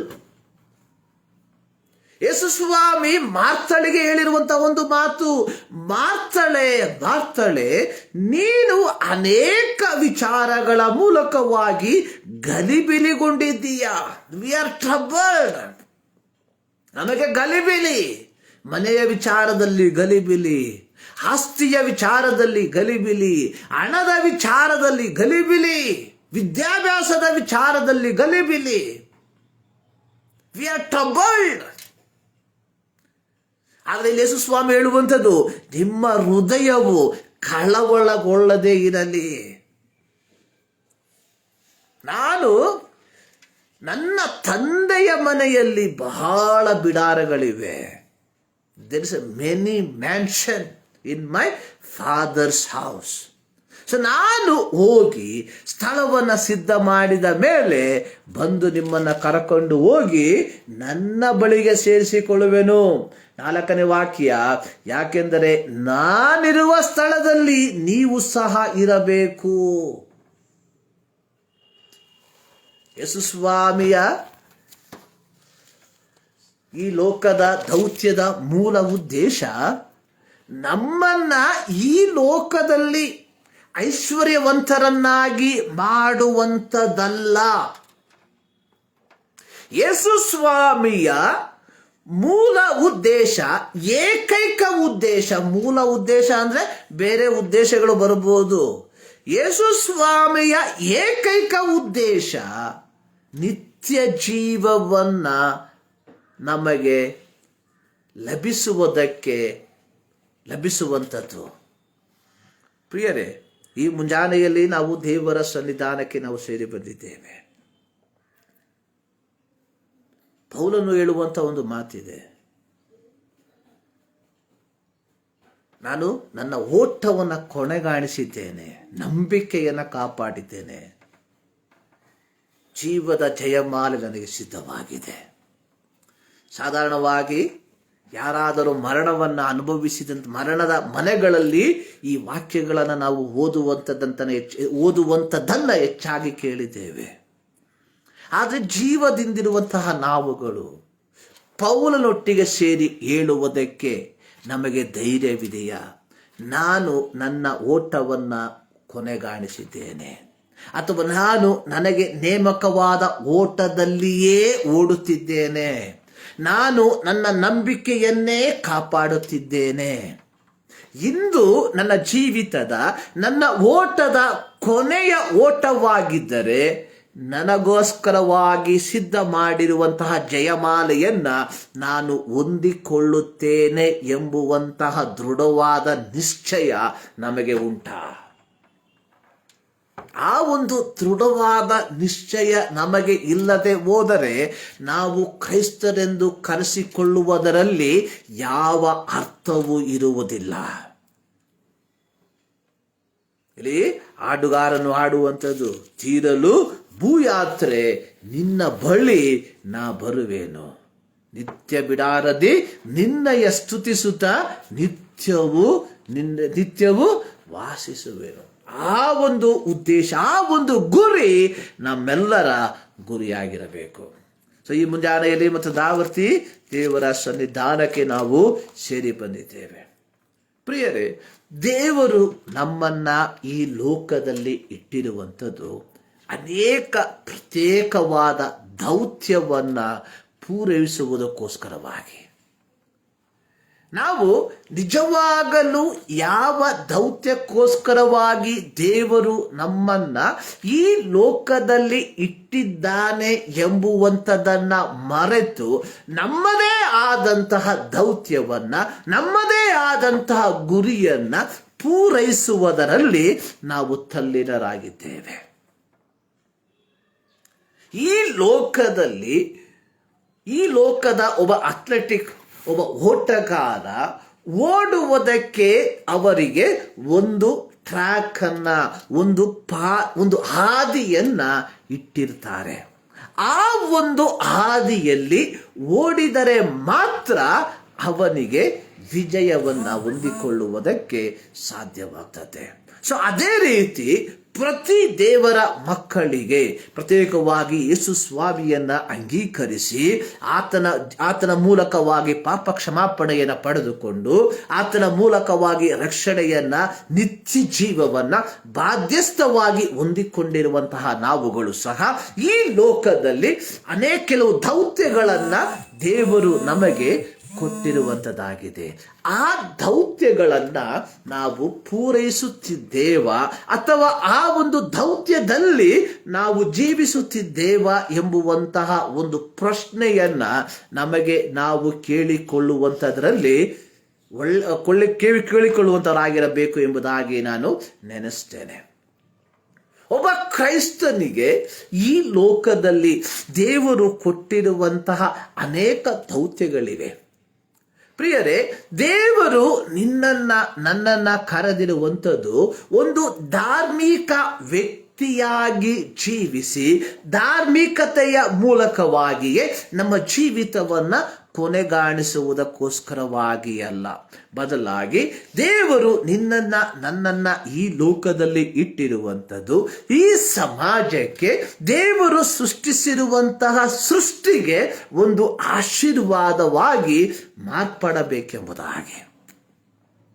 Yesu ಸ್ವಾಮಿ ಮಾರ್ತಳಿಗೆ ಹೇಳಿರುವಂತಹ ಒಂದು ಮಾತು, ಮಾರ್ತಳೆ, ನೀನು ಅನೇಕ ವಿಚಾರಗಳ ಮೂಲಕವಾಗಿ ಗಲಿಬಿಲಿಗೊಂಡಿದ್ದೀಯಾ. We are troubled. ನಮಗೆ ಗಲಿಬಿಲಿ, ಮನೆಯ ವಿಚಾರದಲ್ಲಿ ಗಲಿಬಿಲಿ, ಆಸ್ತಿಯ ವಿಚಾರದಲ್ಲಿ ಗಲಿಬಿಲಿ, ಹಣದ ವಿಚಾರದಲ್ಲಿ ಗಲಿಬಿಲಿ, ವಿದ್ಯಾಭ್ಯಾಸದ ವಿಚಾರದಲ್ಲಿ ಗಲಿಬಿಲಿ. We are troubled. ಆದರೆ ಯೇಸು ಸ್ವಾಮಿ ಹೇಳುವಂಥದ್ದು, ನಿಮ್ಮ ಹೃದಯವು ಕಳವಳಗೊಳ್ಳದೆ ಇರಲಿ. ನಾನು ನನ್ನ ತಂದೆಯ ಮನೆಯಲ್ಲಿ ಬಹಳ ಬಿಡಾರಗಳಿವೆ. There is a many mansion in my father's house. So ನಾನು ಹೋಗಿ ಸ್ಥಳವನ್ನು ಸಿದ್ಧ ಮಾಡಿದ ಮೇಲೆ ಬಂದು ನಿಮ್ಮನ್ನು ಕರಕೊಂಡು ಹೋಗಿ ನನ್ನ ಬಳಿಗೆ ಸೇರಿಸಿಕೊಳ್ಳುವೆನು. 4ನೇ ವಾಕ್ಯ, ಯಾಕೆಂದರೆ ನಾನಿರುವ ಸ್ಥಳದಲ್ಲಿ ನೀವು ಸಹ ಇರಬೇಕು. ಯೇಸು ಸ್ವಾಮಿಯ ಈ ಲೋಕದ ದೌತ್ಯದ ಮೂಲ ಉದ್ದೇಶ ನಮ್ಮನ್ನ ಈ ಲೋಕದಲ್ಲಿ ಐಶ್ವರ್ಯವಂತರನ್ನಾಗಿ ಮಾಡುವಂಥದ್ದಲ್ಲ. ಯೇಸು ಸ್ವಾಮಿಯ ಮೂಲ ಉದ್ದೇಶ, ಏಕೈಕ ಉದ್ದೇಶ, ಮೂಲ ಉದ್ದೇಶ ಅಂದ್ರೆ ಬೇರೆ ಉದ್ದೇಶಗಳು ಬರಬಹುದು. ಯೇಸು ಸ್ವಾಮಿಯ ಏಕೈಕ ಉದ್ದೇಶ ನಿತ್ಯ ಜೀವವನ್ನ ನಮಗೆ ಲಭಿಸುವಂಥದ್ದು. ಪ್ರಿಯರೇ, ಈ ಮುಂಜಾನೆಯಲ್ಲಿ ನಾವು ದೇವರ ಸನ್ನಿಧಾನಕ್ಕೆ ನಾವು ಸೇರಿ ಬಂದಿದ್ದೇವೆ. ಪೌಲನು ಹೇಳುವಂಥ ಒಂದು ಮಾತಿದೆ, ನಾನು ನನ್ನ ಓಟವನ್ನು ಕೊನೆಗಾಣಿಸಿದ್ದೇನೆ, ನಂಬಿಕೆಯನ್ನು ಕಾಪಾಡಿದ್ದೇನೆ, ಜೀವದ ಜಯಮಾಲೆ ನನಗೆ ಸಿದ್ಧವಾಗಿದೆ. ಸಾಧಾರಣವಾಗಿ ಯಾರಾದರೂ ಮರಣವನ್ನು ಅನುಭವಿಸಿದಂಥ ಮರಣದ ಮನೆಗಳಲ್ಲಿ ಈ ವಾಕ್ಯಗಳನ್ನು ನಾವು ಓದುವಂಥದ್ದನ್ನು ಹೆಚ್ಚಾಗಿ ಕೇಳಿದ್ದೇವೆ. ಆದರೆ ಜೀವದಿಂದಿರುವಂತಹ ನಾವುಗಳು ಪೌಲನೊಟ್ಟಿಗೆ ಸೇರಿ ಹೇಳುವುದಕ್ಕೆ ನಮಗೆ ಧೈರ್ಯವಿದೆಯಾ? ನಾನು ನನ್ನ ಓಟವನ್ನು ಕೊನೆಗಾಣಿಸಿದ್ದೇನೆ, ಅಥವಾ ನಾನು ನನಗೆ ನೇಮಕವಾದ ಓಟದಲ್ಲಿಯೇ ಓಡುತ್ತಿದ್ದೇನೆ, ನಾನು ನನ್ನ ನಂಬಿಕೆಯನ್ನೇ ಕಾಪಾಡುತ್ತಿದ್ದೇನೆ. ಇಂದು ನನ್ನ ಜೀವಿತದ, ನನ್ನ ಓಟದ ಕೊನೆಯ ಓಟವಾಗಿದ್ದರೆ ನನಗೋಸ್ಕರವಾಗಿ ಸಿದ್ಧ ಮಾಡಿರುವಂತಹ ಜಯಮಾಲೆಯನ್ನ ನಾನು ಹೊಂದಿಕೊಳ್ಳುತ್ತೇನೆ ಎಂಬುವಂತಹ ದೃಢವಾದ ನಿಶ್ಚಯ ನಮಗೆ ಉಂಟಾ? ಆ ಒಂದು ದೃಢವಾದ ನಿಶ್ಚಯ ನಮಗೆ ಇಲ್ಲದೆ ಹೋದರೆ ನಾವು ಕ್ರೈಸ್ತರೆಂದು ಕರೆಸಿಕೊಳ್ಳುವುದರಲ್ಲಿ ಯಾವ ಅರ್ಥವೂ ಇರುವುದಿಲ್ಲ. ಇಲ್ಲಿ ಹಾಡುಗಾರನು ಹಾಡುವಂಥದ್ದು, ತೀರಲು ಭೂಯಾತ್ರೆ ನಿನ್ನ ಬಳಿ ನಾ ಬರುವೇನು, ನಿತ್ಯ ಬಿಡಾರದೆ ನಿನ್ನಯ ಸ್ತುತಿಸುತ್ತ ನಿತ್ಯವೂ ವಾಸಿಸುವೆನು. ಆ ಒಂದು ಉದ್ದೇಶ, ಆ ಒಂದು ಗುರಿ ನಮ್ಮೆಲ್ಲರ ಗುರಿಯಾಗಿರಬೇಕು. ಸೊ ಈ ಮುಂಜಾನೆಯಲ್ಲಿ ಮತ್ತು ದಾವರ್ತಿ ದೇವರ ಸನ್ನಿಧಾನಕ್ಕೆ ನಾವು ಸೇರಿ ಬಂದಿದ್ದೇವೆ. ಪ್ರಿಯರೇ, ದೇವರು ನಮ್ಮನ್ನ ಈ ಲೋಕದಲ್ಲಿ ಇಟ್ಟಿರುವಂಥದ್ದು ಅನೇಕ ಪ್ರತ್ಯೇಕವಾದ ದೌತ್ಯವನ್ನ ಪೂರೈಸುವುದಕ್ಕೋಸ್ಕರವಾಗಿ. ನಾವು ನಿಜವಾಗಲೂ ಯಾವ ದೌತ್ಯಕ್ಕೋಸ್ಕರವಾಗಿ ದೇವರು ನಮ್ಮನ್ನ ಈ ಲೋಕದಲ್ಲಿ ಇಟ್ಟಿದ್ದಾನೆ ಎಂಬುವಂಥದ್ದನ್ನ ಮರೆತು ನಮ್ಮದೇ ಆದಂತಹ ದೌತ್ಯವನ್ನ, ನಮ್ಮದೇ ಆದಂತಹ ಗುರಿಯನ್ನ ಪೂರೈಸುವುದರಲ್ಲಿ ನಾವು ತಲ್ಲೀನರಾಗಿದ್ದೇವೆ. ಈ ಲೋಕದ ಒಬ್ಬ ಅಥ್ಲೆಟಿಕ್, ಒಬ್ಬ ಓಟಗಾರ ಓಡುವುದಕ್ಕೆ ಅವರಿಗೆ ಒಂದು ಟ್ರ್ಯಾಕ್ ಅನ್ನ, ಒಂದು ಹಾದಿಯನ್ನ ಇಟ್ಟಿರ್ತಾರೆ. ಆ ಒಂದು ಹಾದಿಯಲ್ಲಿ ಓಡಿದರೆ ಮಾತ್ರ ಅವನಿಗೆ ವಿಜಯವನ್ನ ಹೊಂದಿಕೊಳ್ಳುವುದಕ್ಕೆ ಸಾಧ್ಯವಾಗ್ತದೆ. ಸೊ ಅದೇ ರೀತಿ ಪ್ರತಿ ದೇವರ ಮಕ್ಕಳಿಗೆ ಪ್ರತ್ಯೇಕವಾಗಿ ಯೇಸು ಸ್ವಾಮಿಯನ್ನ ಅಂಗೀಕರಿಸಿ ಆತನ ಮೂಲಕವಾಗಿ ಪಾಪ ಕ್ಷಮಾಪಣೆಯನ್ನು ಪಡೆದುಕೊಂಡು ಆತನ ಮೂಲಕವಾಗಿ ರಕ್ಷಣೆಯನ್ನ, ನಿತ್ಯ ಜೀವವನ್ನ ಬಾಧ್ಯಸ್ಥವಾಗಿ ಹೊಂದಿಕೊಂಡಿರುವಂತಹ ನಾವುಗಳು ಸಹ ಈ ಲೋಕದಲ್ಲಿ ಕೆಲವು ದೌತ್ಯಗಳನ್ನ ದೇವರು ನಮಗೆ ಕೊಟ್ಟಿರುವಂಥದ್ದಾಗಿದೆ. ಆ ದೌತ್ಯಗಳನ್ನ ನಾವು ಪೂರೈಸುತ್ತಿದ್ದೇವಾ ಅಥವಾ ಆ ಒಂದು ದೌತ್ಯದಲ್ಲಿ ನಾವು ಜೀವಿಸುತ್ತಿದ್ದೇವಾ ಎಂಬುವಂತಹ ಒಂದು ಪ್ರಶ್ನೆಯನ್ನ ನಮಗೆ ನಾವು ಕೇಳಿಕೊಳ್ಳುವಂಥದ್ರಲ್ಲಿ ಕೇಳಿಕೊಳ್ಳುವಂತವರಾಗಿರಬೇಕು ಎಂಬುದಾಗಿ ನಾನು ನೆನೆಸ್ತೇನೆ. ಒಬ್ಬ ಕ್ರೈಸ್ತನಿಗೆ ಈ ಲೋಕದಲ್ಲಿ ದೇವರು ಕೊಟ್ಟಿರುವಂತಹ ಅನೇಕ ದೌತ್ಯಗಳಿವೆ. ಪ್ರಿಯರೇ, ದೇವರು ನನ್ನನ್ನ ಕರೆದಿರುವಂಥದ್ದು ಒಂದು ಧಾರ್ಮಿಕ ವ್ಯಕ್ತಿಯಾಗಿ ಜೀವಿಸಿ ಧಾರ್ಮಿಕತೆಯ ಮೂಲಕವಾಗಿಯೇ ನಮ್ಮ ಜೀವಿತವನ್ನ ಕೊನೆಗಾಣಿಸುವುದಕ್ಕೋಸ್ಕರವಾಗಿ ಅಲ್ಲ. ಬದಲಾಗಿ ದೇವರು ನನ್ನನ್ನ ಈ ಲೋಕದಲ್ಲಿ ಇಟ್ಟಿರುವಂಥದ್ದು ಈ ಸಮಾಜಕ್ಕೆ ದೇವರು ಸೃಷ್ಟಿಸಿರುವಂತಹ ಸೃಷ್ಟಿಗೆ ಒಂದು ಆಶೀರ್ವಾದವಾಗಿ ಮಾರ್ಪಡಬೇಕೆಂಬುದಾಗಿ.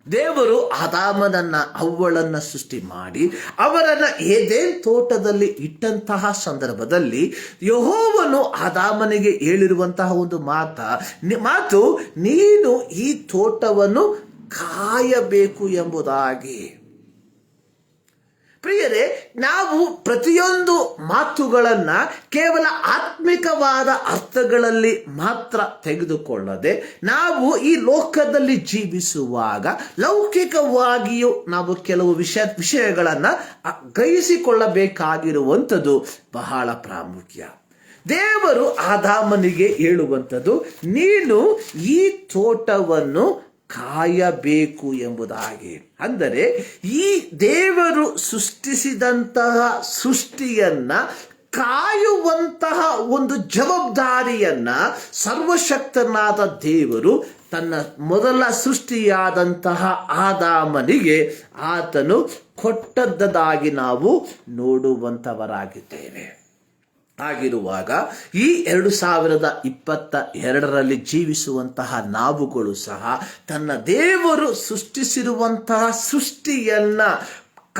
ದೇವರು ಆದಾಮನನ್ನ ಅವ್ವಳನ್ನ ಸೃಷ್ಟಿ ಮಾಡಿ ಅವರನ್ನ ಏದೇನ್ ತೋಟದಲ್ಲಿ ಇಟ್ಟಂತಹ ಸಂದರ್ಭದಲ್ಲಿ ಯೆಹೋವನು ಆದಾಮನಿಗೆ ಹೇಳಿರುವಂತಹ ಒಂದು ಮಾತು, ನೀನು ಈ ತೋಟವನ್ನು ಕಾಯಬೇಕು ಎಂಬುದಾಗಿ. ಪ್ರಿಯರೇ, ನಾವು ಪ್ರತಿಯೊಂದು ಮಾತುಗಳನ್ನ ಕೇವಲ ಆತ್ಮಿಕವಾದ ಅರ್ಥಗಳಲ್ಲಿ ಮಾತ್ರ ತೆಗೆದುಕೊಳ್ಳದೆ ನಾವು ಈ ಲೋಕದಲ್ಲಿ ಜೀವಿಸುವಾಗ ಲೌಕಿಕವಾಗಿಯೂ ನಾವು ಕೆಲವು ವಿಷಯಗಳನ್ನ ಗ್ರಹಿಸಿಕೊಳ್ಳಬೇಕಾಗಿರುವಂಥದ್ದು ಬಹಳ ಪ್ರಾಮುಖ್ಯ. ದೇವರು ಆದಾಮನಿಗೆ ಹೇಳುವಂಥದ್ದು, ನೀನು ಈ ತೋಟವನ್ನು ಕಾಯಬೇಕು ಎಂಬುದಾಗಿ. ಅಂದರೆ ಈ ದೇವರು ಸೃಷ್ಟಿಸಿದಂತಹ ಸೃಷ್ಟಿಯನ್ನ ಕಾಯುವಂತಹ ಒಂದು ಜವಾಬ್ದಾರಿಯನ್ನ ಸರ್ವಶಕ್ತನಾದ ದೇವರು ತನ್ನ ಮೊದಲ ಸೃಷ್ಟಿಯಾದಂತಹ ಆದಾಮನಿಗೆ ಆತನು ಕೊಟ್ಟದ್ದಾಗಿ ನಾವು ನೋಡುವಂತವರಾಗಿದ್ದೇವೆ. ಆಗಿರುವಾಗ ಈ 2022ರಲ್ಲಿ ಜೀವಿಸುವಂತಹ ನಾವುಗಳು ಸಹ ತನ್ನ ದೇವರು ಸೃಷ್ಟಿಸಿರುವಂತಹ ಸೃಷ್ಟಿಯನ್ನ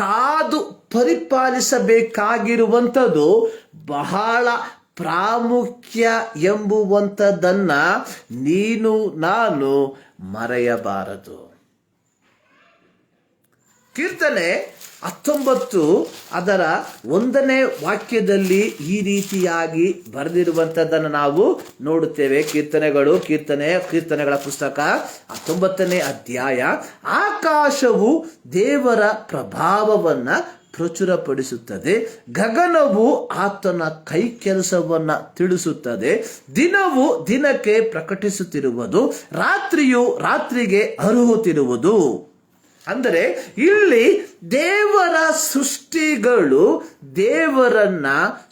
ಕಾದು ಪರಿಪಾಲಿಸಬೇಕಾಗಿರುವಂಥದ್ದು ಬಹಳ ಪ್ರಾಮುಖ್ಯ ಎಂಬುವಂಥದ್ದನ್ನ ನಾನು ಮರೆಯಬಾರದು. ಕೀರ್ತನೆ 19 ಅದರ 1ನೇ ವಾಕ್ಯದಲ್ಲಿ ಈ ರೀತಿಯಾಗಿ ಬರೆದಿರುವಂಥದ್ದನ್ನು ನಾವು ನೋಡುತ್ತೇವೆ. ಕೀರ್ತನೆಗಳ ಪುಸ್ತಕ 19ನೇ ಅಧ್ಯಾಯ, ಆಕಾಶವು ದೇವರ ಪ್ರಭಾವವನ್ನ ಪ್ರಚುರಪಡಿಸುತ್ತದೆ, ಗಗನವು ಆತನ ಕೈ ಕೆಲಸವನ್ನ ತಿಳಿಸುತ್ತದೆ, ದಿನವು ದಿನಕ್ಕೆ ಪ್ರಕಟಿಸುತ್ತಿರುವುದು, ರಾತ್ರಿಯು ರಾತ್ರಿಗೆ ಅರುಹುತ್ತಿರುವುದು. ಅಂದರೆ ಇಲ್ಲಿ ದೇವರ ಸೃಷ್ಟಿಗಳು ದೇವರನ್ನ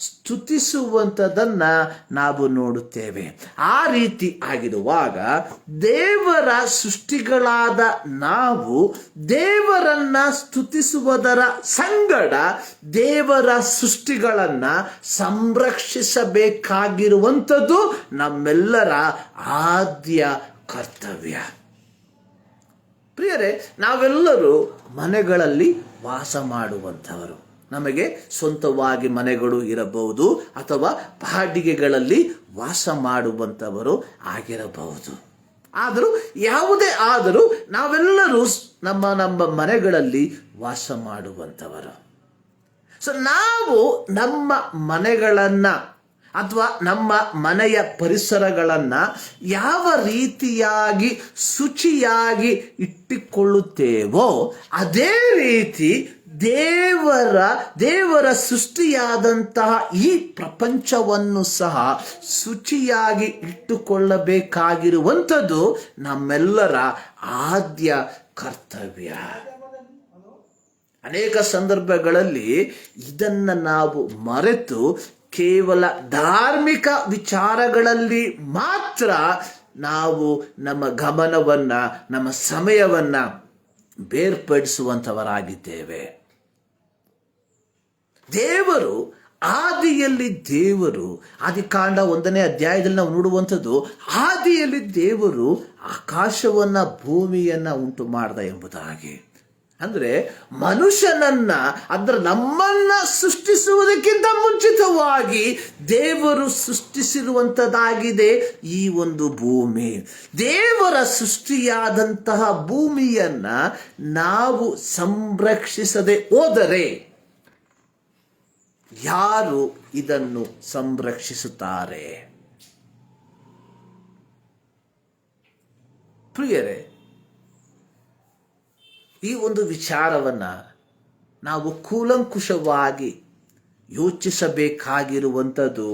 ಸ್ತುತಿಸುವಂಥದ್ದನ್ನ ನಾವು ನೋಡುತ್ತೇವೆ. ಆ ರೀತಿ ಆಗಿರುವಾಗ ದೇವರ ಸೃಷ್ಟಿಗಳಾದ ನಾವು ದೇವರನ್ನ ಸ್ತುತಿಸುವುದರ ಸಂಗಡ ದೇವರ ಸೃಷ್ಟಿಗಳನ್ನ ಸಂರಕ್ಷಿಸಬೇಕಾಗಿರುವಂಥದ್ದು ನಮ್ಮೆಲ್ಲರ ಆದ್ಯ ಕರ್ತವ್ಯ. ಪ್ರಿಯರೇ, ನಾವೆಲ್ಲರೂ ಮನೆಗಳಲ್ಲಿ ವಾಸ ಮಾಡುವಂಥವರು. ನಮಗೆ ಸ್ವಂತವಾಗಿ ಮನೆಗಳು ಇರಬಹುದು ಅಥವಾ ಬಾಡಿಗೆಗಳಲ್ಲಿ ವಾಸ ಮಾಡುವಂಥವರು ಆಗಿರಬಹುದು. ಆದರೂ ಯಾವುದೇ ಆದರೂ ನಾವೆಲ್ಲರೂ ನಮ್ಮ ನಮ್ಮ ಮನೆಗಳಲ್ಲಿ ವಾಸ ಮಾಡುವಂಥವರು. ಸೊ ನಾವು ನಮ್ಮ ಮನೆಗಳನ್ನು ಅಥವಾ ನಮ್ಮ ಮನೆಯ ಪರಿಸರಗಳನ್ನು ಯಾವ ರೀತಿಯಾಗಿ ಶುಚಿಯಾಗಿ ಇಟ್ಟುಕೊಳ್ಳುತ್ತೇವೋ ಅದೇ ರೀತಿ ದೇವರ ಸೃಷ್ಟಿಯಾದಂತಹ ಈ ಪ್ರಪಂಚವನ್ನು ಸಹ ಶುಚಿಯಾಗಿ ಇಟ್ಟುಕೊಳ್ಳಬೇಕಾಗಿರುವಂಥದ್ದು ನಮ್ಮೆಲ್ಲರ ಆದ್ಯ ಕರ್ತವ್ಯ. ಅನೇಕ ಸಂದರ್ಭಗಳಲ್ಲಿ ಇದನ್ನು ನಾವು ಮರೆತು ಕೇವಲ ಧಾರ್ಮಿಕ ವಿಚಾರಗಳಲ್ಲಿ ಮಾತ್ರ ನಾವು ನಮ್ಮ ಗಮನವನ್ನು, ನಮ್ಮ ಸಮಯವನ್ನು ಬೇರ್ಪಡಿಸುವಂಥವರಾಗಿದ್ದೇವೆ. ದೇವರು ಆದಿಕಾಂಡ 1ನೇ ಅಧ್ಯಾಯದಲ್ಲಿ ನಾವು ನೋಡುವಂಥದ್ದು, ಆದಿಯಲ್ಲಿ ದೇವರು ಆಕಾಶವನ್ನ ಭೂಮಿಯನ್ನ ಉಂಟು ಮಾಡ್ದ ಎಂಬುದಾಗಿ. ಅಂದರೆ ಮನುಷ್ಯನನ್ನ ನಮ್ಮನ್ನ ಸೃಷ್ಟಿಸುವುದಕ್ಕಿಂತ ಮುಂಚಿತವಾಗಿ ದೇವರು ಸೃಷ್ಟಿಸಿರುವಂಥದ್ದಾಗಿದೆ ಈ ಒಂದು ಭೂಮಿ. ದೇವರ ಸೃಷ್ಟಿಯಾದಂತಹ ಭೂಮಿಯನ್ನ ನಾವು ಸಂರಕ್ಷಿಸದೆ ಹೋದರೆ ಯಾರು ಇದನ್ನು ಸಂರಕ್ಷಿಸುತ್ತಾರೆ? ಪ್ರಿಯರೇ, ಈ ಒಂದು ವಿಚಾರವನ್ನು ನಾವು ಕೂಲಂಕುಷವಾಗಿ ಯೋಚಿಸಬೇಕಾಗಿರುವಂಥದ್ದು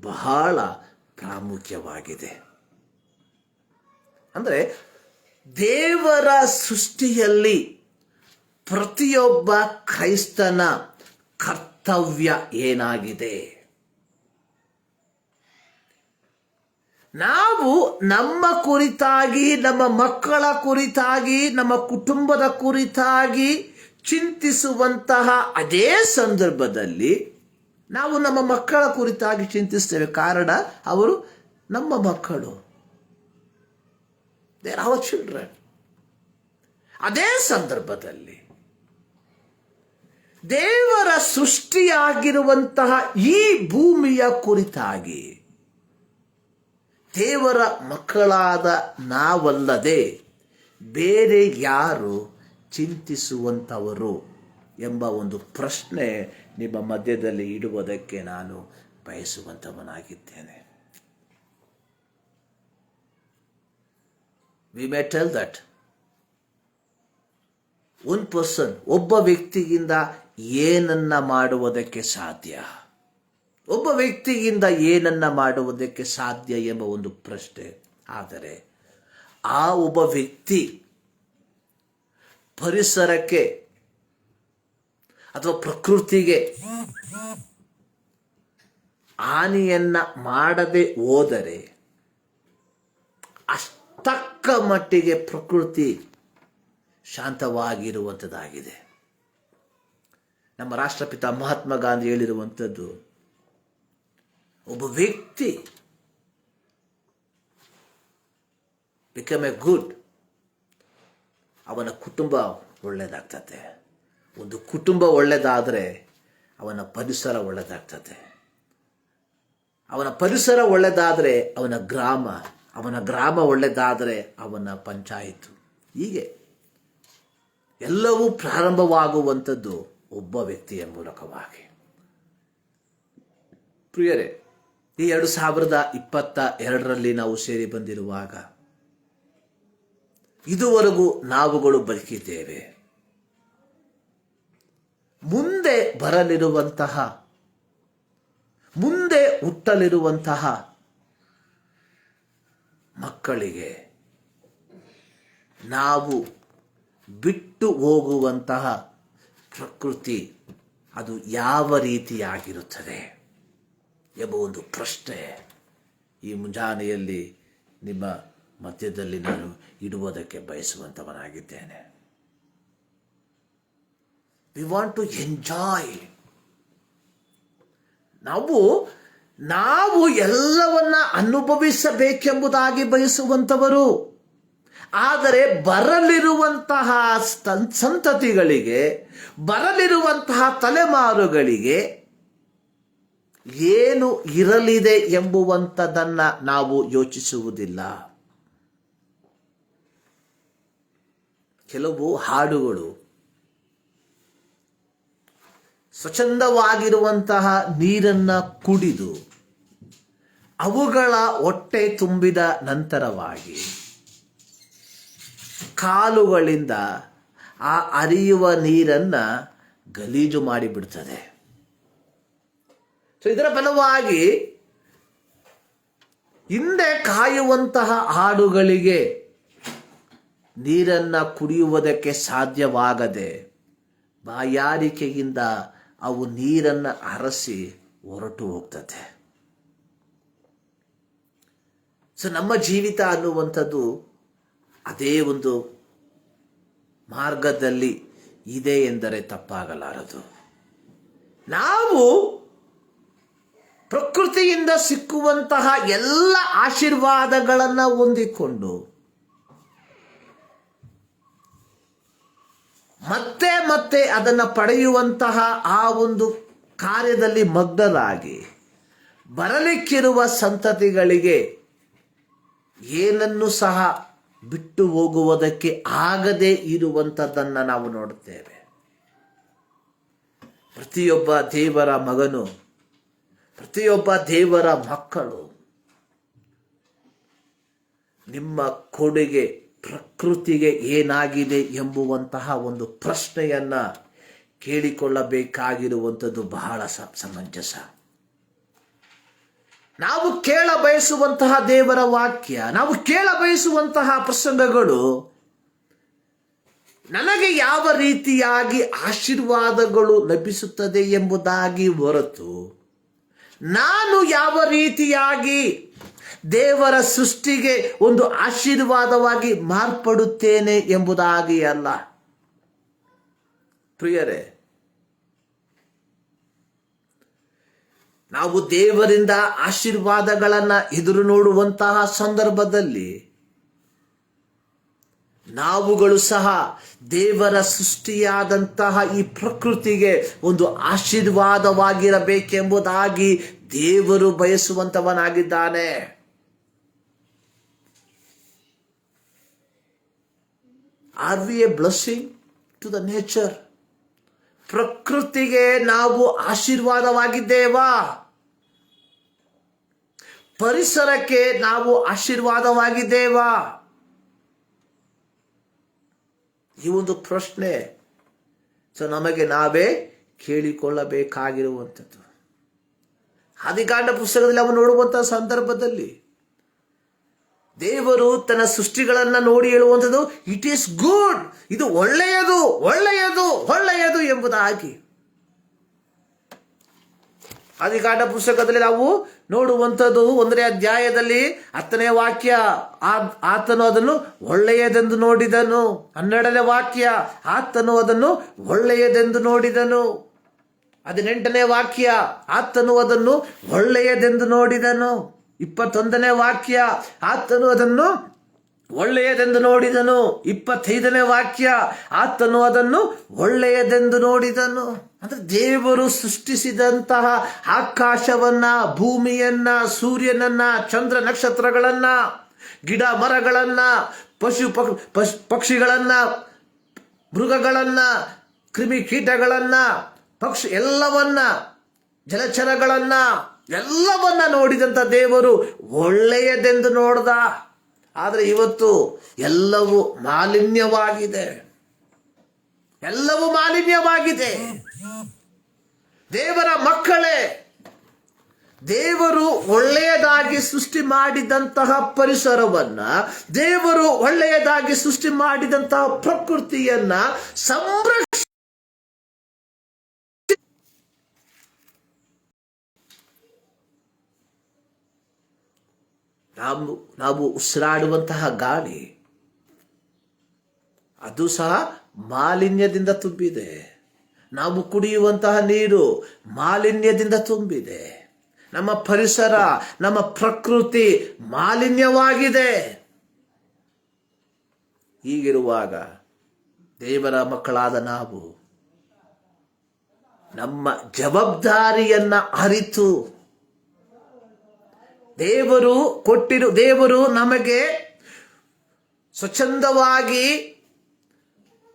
ಬಹಳ ಪ್ರಾಮುಖ್ಯವಾಗಿದೆ. ಅಂದರೆ ದೇವರ ಸೃಷ್ಟಿಯಲ್ಲಿ ಪ್ರತಿಯೊಬ್ಬ ಕ್ರೈಸ್ತನ ಕರ್ತವ್ಯ ಏನಾಗಿದೆ? ನಾವು ನಮ್ಮ ಕುರಿತಾಗಿ, ನಮ್ಮ ಮಕ್ಕಳ ಕುರಿತಾಗಿ, ನಮ್ಮ ಕುಟುಂಬದ ಕುರಿತಾಗಿ ಚಿಂತಿಸುವಂತಹ ಅದೇ ಸಂದರ್ಭದಲ್ಲಿ ನಾವು ನಮ್ಮ ಮಕ್ಕಳ ಕುರಿತಾಗಿ ಚಿಂತಿಸ್ತೇವೆ. ಕಾರಣ ಅವರು ನಮ್ಮ ಮಕ್ಕಳು, ದೇ ಆರ್ ಅವರ್ ಚಿಲ್ಡ್ರನ್. ಅದೇ ಸಂದರ್ಭದಲ್ಲಿ ದೇವರ ಸೃಷ್ಟಿಯಾಗಿರುವಂತಹ ಈ ಭೂಮಿಯ ಕುರಿತಾಗಿ ದೇವರ ಮಕ್ಕಳಾದ ನಾವಲ್ಲದೆ ಬೇರೆ ಯಾರು ಚಿಂತಿಸುವಂಥವರು ಎಂಬ ಒಂದು ಪ್ರಶ್ನೆ ನಿಮ್ಮ ಮಧ್ಯದಲ್ಲಿ ಇಡುವುದಕ್ಕೆ ನಾನು ಬಯಸುವಂಥವನಾಗಿದ್ದೇನೆ. We may tell that one person, ಒಬ್ಬ ವ್ಯಕ್ತಿಯಿಂದ ಏನನ್ನ ಮಾಡುವುದಕ್ಕೆ ಸಾಧ್ಯ, ಒಬ್ಬ ವ್ಯಕ್ತಿಯಿಂದ ಏನನ್ನ ಮಾಡುವುದಕ್ಕೆ ಸಾಧ್ಯ ಎಂಬ ಒಂದು ಪ್ರಶ್ನೆ. ಆದರೆ ಆ ಒಬ್ಬ ವ್ಯಕ್ತಿ ಪರಿಸರಕ್ಕೆ ಅಥವಾ ಪ್ರಕೃತಿಗೆ ಹಾನಿಯನ್ನ ಮಾಡದೆ ಹೋದರೆ ಅಷ್ಟಕ್ಕ ಮಟ್ಟಿಗೆ ಪ್ರಕೃತಿ ಶಾಂತವಾಗಿರುವಂಥದ್ದಾಗಿದೆ. ನಮ್ಮ ರಾಷ್ಟ್ರಪಿತ ಮಹಾತ್ಮ ಗಾಂಧಿ ಹೇಳಿರುವಂಥದ್ದು, ಒಬ್ಬ ವ್ಯಕ್ತಿ ಬಿಕಮ್ ಎ ಗುಡ್, ಅವನ ಕುಟುಂಬ ಒಳ್ಳೆಯದಾಗ್ತದೆ. ಒಂದು ಕುಟುಂಬ ಒಳ್ಳೆಯದಾದರೆ ಅವನ ಪರಿಸರ ಒಳ್ಳೆಯದಾಗ್ತದೆ. ಅವನ ಪರಿಸರ ಒಳ್ಳೆಯದಾದರೆ ಅವನ ಗ್ರಾಮ ಒಳ್ಳೆಯದಾದರೆ ಅವನ ಪಂಚಾಯಿತು. ಹೀಗೆ ಎಲ್ಲವೂ ಪ್ರಾರಂಭವಾಗುವಂಥದ್ದು ಒಬ್ಬ ವ್ಯಕ್ತಿಯ ಮೂಲಕವಾಗಿ. ಪ್ರಿಯರೇ, ಈ 2022ರಲ್ಲಿ ನಾವು ಸೇರಿ ಬಂದಿರುವಾಗ ಇದುವರೆಗೂ ನಾವುಗಳು ಬದುಕಿದ್ದೇವೆ. ಮುಂದೆ ಹುಟ್ಟಲಿರುವಂತಹ ಮಕ್ಕಳಿಗೆ ನಾವು ಬಿಟ್ಟು ಹೋಗುವಂತಹ ಪ್ರಕೃತಿ ಅದು ಯಾವ ರೀತಿಯಾಗಿರುತ್ತದೆ ಎಂಬ ಒಂದು ಪ್ರಶ್ನೆ ಈ ಮುಂಜಾನೆಯಲ್ಲಿ ನಿಮ್ಮ ಮಧ್ಯದಲ್ಲಿ ನಾನು ಇಡುವುದಕ್ಕೆ ಬಯಸುವಂತವನಾಗಿದ್ದೇನೆ. We want to enjoy. ನಾವು ಎಲ್ಲವನ್ನ ಅನುಭವಿಸಬೇಕೆಂಬುದಾಗಿ ಬಯಸುವಂಥವರು. ಆದರೆ ಬರಲಿರುವಂತಹ ಸಂತತಿಗಳಿಗೆ, ಬರಲಿರುವಂತಹ ತಲೆಮಾರುಗಳಿಗೆ ಏನು ಇರಲಿದೆ ಎಂಬುವಂಥದ್ದನ್ನ ನಾವು ಯೋಚಿಸುವುದಿಲ್ಲ. ಕೆಲವು ಹಾಡುಗಳು ಸ್ವಚ್ಛಂದವಾಗಿರುವಂತಹ ನೀರನ್ನ ಕುಡಿದು ಅವುಗಳ ಹೊಟ್ಟೆ ತುಂಬಿದ ನಂತರವಾಗಿ ಕಾಲುಗಳಿಂದ ಆ ಹರಿಯುವ ನೀರನ್ನ ಗಲೀಜು ಮಾಡಿಬಿಡ್ತದೆ. ಸೊ ಇದರ ಫಲವಾಗಿ ಹಿಂದೆ ಕಾಯುವಂತಹ ಹಾಡುಗಳಿಗೆ ನೀರನ್ನ ಕುಡಿಯುವುದಕ್ಕೆ ಸಾಧ್ಯವಾಗದೆ ಬಾಯಾರಿಕೆಯಿಂದ ಅವು ನೀರನ್ನು ಹರಸಿ ಹೊರಟು ಹೋಗ್ತದೆ. ಸೊ ನಮ್ಮ ಜೀವಿತ ಅನ್ನುವಂಥದ್ದು ಅದೇ ಒಂದು ಮಾರ್ಗದಲ್ಲಿ ಇದೆ ಎಂದರೆ ತಪ್ಪಾಗಲಾರದು. ನಾವು ಪ್ರಕೃತಿಯಿಂದ ಸಿಕ್ಕುವಂತಹ ಎಲ್ಲ ಆಶೀರ್ವಾದಗಳನ್ನು ಹೊಂದಿಕೊಂಡು ಮತ್ತೆ ಮತ್ತೆ ಅದನ್ನು ಪಡೆಯುವಂತಹ ಆ ಒಂದು ಕಾರ್ಯದಲ್ಲಿ ಮಗ್ನರಾಗಿ ಬರಲಿಕ್ಕಿರುವ ಸಂತತಿಗಳಿಗೆ ಏನನ್ನು ಸಹ ಬಿಟ್ಟು ಹೋಗುವುದಕ್ಕೆ ಆಗದೇ ಇರುವಂಥದ್ದನ್ನು ನಾವು ನೋಡುತ್ತೇವೆ. ಪ್ರತಿಯೊಬ್ಬ ದೇವರ ಮಗನು, ಪ್ರತಿಯೊಬ್ಬ ದೇವರ ಮಕ್ಕಳು ನಿಮ್ಮ ಕೊಡುಗೆ ಪ್ರಕೃತಿಗೆ ಏನಾಗಿದೆ ಎಂಬುವಂತಹ ಒಂದು ಪ್ರಶ್ನೆಯನ್ನ ಕೇಳಿಕೊಳ್ಳಬೇಕಾಗಿರುವಂಥದ್ದು ಬಹಳ ಸಮಂಜಸ. ನಾವು ಕೇಳ ಬಯಸುವಂತಹ ದೇವರ ವಾಕ್ಯ, ನಾವು ಕೇಳ ಬಯಸುವಂತಹ ಪ್ರಸಂಗಗಳು ನನಗೆ ಯಾವ ರೀತಿಯಾಗಿ ಆಶೀರ್ವಾದಗಳು ಲಭಿಸುತ್ತದೆ ಎಂಬುದಾಗಿ ಹೊರತು ನಾನು ಯಾವ ರೀತಿಯಾಗಿ ದೇವರ ಸೃಷ್ಟಿಗೆ ಒಂದು ಆಶೀರ್ವಾದವಾಗಿ ಮಾರ್ಪಡುತ್ತೇನೆ ಎಂಬುದಾಗಿ ಅಲ್ಲ. ಪ್ರಿಯರೇ, ನಾವು ದೇವರಿಂದ ಆಶೀರ್ವಾದಗಳನ್ನು ಎದುರು ನೋಡುವಂತಹ ಸಂದರ್ಭದಲ್ಲಿ ನಾವುಗಳು ಸಹ ದೇವರ ಸೃಷ್ಟಿಯಾದಂತಹ ಈ ಪ್ರಕೃತಿಗೆ ಒಂದು ಆಶೀರ್ವಾದವಾಗಿರಬೇಕೆಂಬುದಾಗಿ ದೇವರು ಬಯಸುವಂತವನಾಗಿದ್ದಾನೆ. Are we a blessing to the nature? ಪ್ರಕೃತಿಗೆ ನಾವು ಆಶೀರ್ವಾದವಾಗಿದ್ದೇವಾ? ಪರಿಸರಕ್ಕೆ ನಾವು ಆಶೀರ್ವಾದವಾಗಿದ್ದೇವಾ? ಈ ಒಂದು ಪ್ರಶ್ನೆ ನಮಗೆ ನಾವೇ ಕೇಳಿಕೊಳ್ಳಬೇಕಾಗಿರುವಂಥದ್ದು. ಆದಿಕಾಂಡ ಪುಸ್ತಕದಲ್ಲಿ ನಾವು ನೋಡುವಂತಹ ಸಂದರ್ಭದಲ್ಲಿ ದೇವರು ತನ್ನ ಸೃಷ್ಟಿಗಳನ್ನು ನೋಡಿ ಹೇಳುವಂಥದ್ದು, ಇಟ್ ಈಸ್ ಗುಡ್, ಇದು ಒಳ್ಳೆಯದು ಒಳ್ಳೆಯದು ಒಳ್ಳೆಯದು ಎಂಬುದಾಗಿ. ಆದಿಕಾಂಡ ಪುಸ್ತಕದಲ್ಲಿ ನಾವು ನೋಡುವಂಥದ್ದು 1ನೇ ಅಧ್ಯಾಯದಲ್ಲಿ 10ನೇ ವಾಕ್ಯ, ಆತನು ಅದನ್ನು ಒಳ್ಳೆಯದೆಂದು ನೋಡಿದನು. 12ನೇ ವಾಕ್ಯ, ಆತನು ಅದನ್ನು ಒಳ್ಳೆಯದೆಂದು ನೋಡಿದನು. 18ನೇ ವಾಕ್ಯ, ಆತನು ಅದನ್ನು ಒಳ್ಳೆಯದೆಂದು ನೋಡಿದನು. 21ನೇ ವಾಕ್ಯ, ಆತನು ಅದನ್ನು ಒಳ್ಳೆಯದೆಂದು ನೋಡಿದನು. 25ನೇ ವಾಕ್ಯ, ಆತನು ಅದನ್ನು ಒಳ್ಳೆಯದೆಂದು ನೋಡಿದನು. ಅಂದ್ರೆ ದೇವರು ಸೃಷ್ಟಿಸಿದಂತಹ ಆಕಾಶವನ್ನ, ಭೂಮಿಯನ್ನ, ಸೂರ್ಯನನ್ನ, ಚಂದ್ರ ನಕ್ಷತ್ರಗಳನ್ನ, ಗಿಡ ಮರಗಳನ್ನ, ಪಕ್ಷಿಗಳನ್ನ, ಮೃಗಗಳನ್ನ, ಕ್ರಿಮಿಕೀಟಗಳನ್ನ, ಎಲ್ಲವನ್ನ, ಜಲಚರಗಳನ್ನ ಎಲ್ಲವನ್ನ ನೋಡಿದಂತ ದೇವರು ಒಳ್ಳೆಯದೆಂದು ನೋಡ್ದ. ಆದರೆ ಇವತ್ತು ಎಲ್ಲವೂ ಮಾಲಿನ್ಯವಾಗಿದೆ, ಎಲ್ಲವೂ ಮಾಲಿನ್ಯವಾಗಿದೆ. ದೇವರ ಮಕ್ಕಳೇ, ದೇವರು ಒಳ್ಳೆಯದಾಗಿ ಸೃಷ್ಟಿ ಮಾಡಿದಂತಹ ಪರಿಸರವನ್ನ, ದೇವರು ಒಳ್ಳೆಯದಾಗಿ ಸೃಷ್ಟಿ ಮಾಡಿದಂತಹ ಪ್ರಕೃತಿಯನ್ನ ನಾವು ಉಸಿರಾಡುವಂತಹ ಗಾಳಿ ಅದು ಸಹ ಮಾಲಿನ್ಯದಿಂದ ತುಂಬಿದೆ. ನಾವು ಕುಡಿಯುವಂತಹ ನೀರು ಮಾಲಿನ್ಯದಿಂದ ತುಂಬಿದೆ. ನಮ್ಮ ಪರಿಸರ, ನಮ್ಮ ಪ್ರಕೃತಿ ಮಾಲಿನ್ಯವಾಗಿದೆ. ಹೀಗಿರುವಾಗ ದೇವರ ಮಕ್ಕಳಾದ ನಾವು ನಮ್ಮ ಜವಾಬ್ದಾರಿಯನ್ನ ಅರಿತು, ದೇವರು ನಮಗೆ ಸ್ವಚ್ಛಂದವಾಗಿ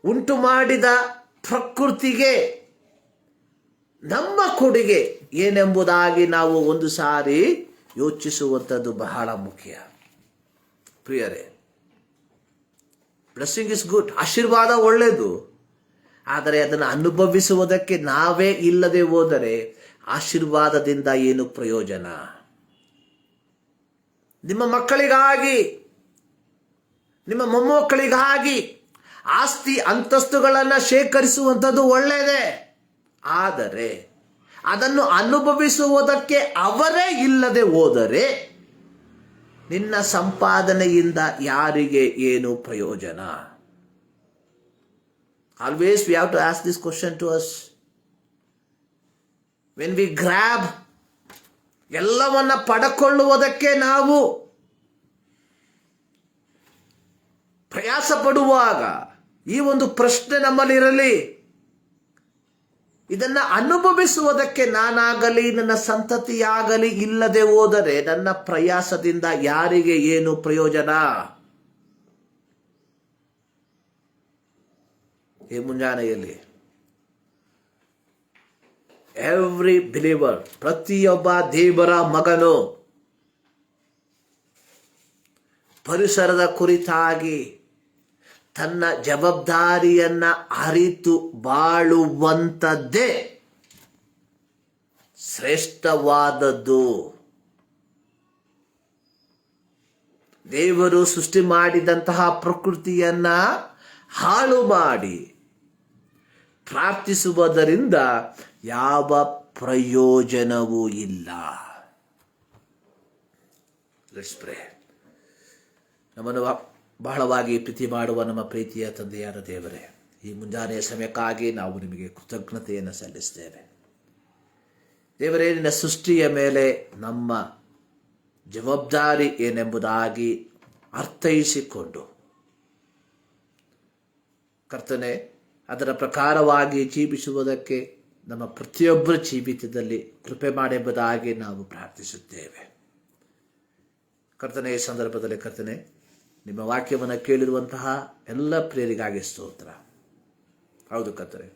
ಉಂಟು ಮಾಡಿದ ಪ್ರಕೃತಿಗೆ ನಮ್ಮ ಕೊಡುಗೆ ಏನೆಂಬುದಾಗಿ ನಾವು ಒಂದು ಸಾರಿ ಯೋಚಿಸುವಂಥದ್ದು ಬಹಳ ಮುಖ್ಯ. ಪ್ರಿಯರೇ, ಬ್ಲೆಸ್ಸಿಂಗ್ ಇಸ್ ಗುಡ್, ಆಶೀರ್ವಾದ ಒಳ್ಳೆಯದು. ಆದರೆ ಅದನ್ನು ಅನುಭವಿಸುವುದಕ್ಕೆ ನಾವೇ ಇಲ್ಲದೆ ಹೋದರೆ ಆಶೀರ್ವಾದದಿಂದ ಏನು ಪ್ರಯೋಜನ? ನಿಮ್ಮ ಮಕ್ಕಳಿಗಾಗಿ, ನಿಮ್ಮ ಮೊಮ್ಮಕ್ಕಳಿಗಾಗಿ ಆಸ್ತಿ ಅಂತಸ್ತುಗಳನ್ನು ಶೇಖರಿಸುವಂಥದ್ದು ಒಳ್ಳೆಯದೇ. ಆದರೆ ಅದನ್ನು ಅನುಭವಿಸುವುದಕ್ಕೆ ಅವರೇ ಇಲ್ಲದೆ ಹೋದರೆ ನಿನ್ನ ಸಂಪಾದನೆಯಿಂದ ಯಾರಿಗೆ ಏನು ಪ್ರಯೋಜನ? Always we have to ask this question to us. When we grab, ಎಲ್ಲವನ್ನ ಪಡೆದುಕೊಳ್ಳುವುದಕ್ಕೆ ನಾವು ಪ್ರಯಾಸ ಪಡುವಾಗ ಈ ಒಂದು ಪ್ರಶ್ನೆ ನಮ್ಮಲ್ಲಿರಲಿ. ಇದನ್ನ ಅನುಭವಿಸುವುದಕ್ಕೆ ನಾನಾಗಲಿ ನನ್ನ ಸಂತತಿಯಾಗಲಿ ಇಲ್ಲದೆ ಹೋದರೆ ನನ್ನ ಪ್ರಯಾಸದಿಂದ ಯಾರಿಗೆ ಏನು ಪ್ರಯೋಜನ? ಈ ಮುಂಜಾನೆಯಲ್ಲಿ ಎವ್ರಿ ಬಿಲೀವರ್, ಪ್ರತಿಯೊಬ್ಬ ದೇವರ ಮಗನು ಪರಿಸರದ ಕುರಿತಾಗಿ ತನ್ನ ಜವಾಬ್ದಾರಿಯನ್ನ ಅರಿತು ಬಾಳುವಂಥದ್ದೇ ಶ್ರೇಷ್ಠವಾದದ್ದು. ದೇವರು ಸೃಷ್ಟಿ ಮಾಡಿದಂತಹ ಪ್ರಕೃತಿಯನ್ನ ಹಾಳು ಮಾಡಿ ಪ್ರಾರ್ಥಿಸುವುದರಿಂದ ಯಾವ ಪ್ರಯೋಜನವೂ ಇಲ್ಲ. Let's pray. ನಮ್ಮನ್ನು ಬಹಳವಾಗಿ ಪ್ರೀತಿ ಮಾಡುವ ನಮ್ಮ ಪ್ರೀತಿಯ ತಂದೆಯಾದ ದೇವರೇ, ಈ ಮುಂಜಾನೆಯ ಸಮಯಕ್ಕಾಗಿ ನಾವು ನಿಮಗೆ ಕೃತಜ್ಞತೆಯನ್ನು ಸಲ್ಲಿಸ್ತೇವೆ. ದೇವರೇ, ನಿನ್ನ ಸೃಷ್ಟಿಯ ಮೇಲೆ ನಮ್ಮ ಜವಾಬ್ದಾರಿ ಏನೆಂಬುದಾಗಿ ಅರ್ಥೈಸಿಕೊಂಡು ಕರ್ತನೆ, ಅದರ ಪ್ರಕಾರವಾಗಿ ಜೀವಿಸುವುದಕ್ಕೆ ನಮ್ಮ ಪ್ರತಿಯೊಬ್ಬರ ಜೀವಿತದಲ್ಲಿ ಕೃಪೆ ಮಾಡೆಂಬುದಾಗಿ ನಾವು ಪ್ರಾರ್ಥಿಸುತ್ತೇವೆ. ಕರ್ತನೆ, ಈ ಸಂದರ್ಭದಲ್ಲಿ ಕರ್ತನೆ, ನಿಮ್ಮ ವಾಕ್ಯವನ್ನು ಕೇಳಿರುವಂತಹ ಎಲ್ಲ ಪ್ರಿಯರಿಗಾಗಿ ಸ್ತೋತ್ರ. ಹೌದು ಕರ್ತನೆ,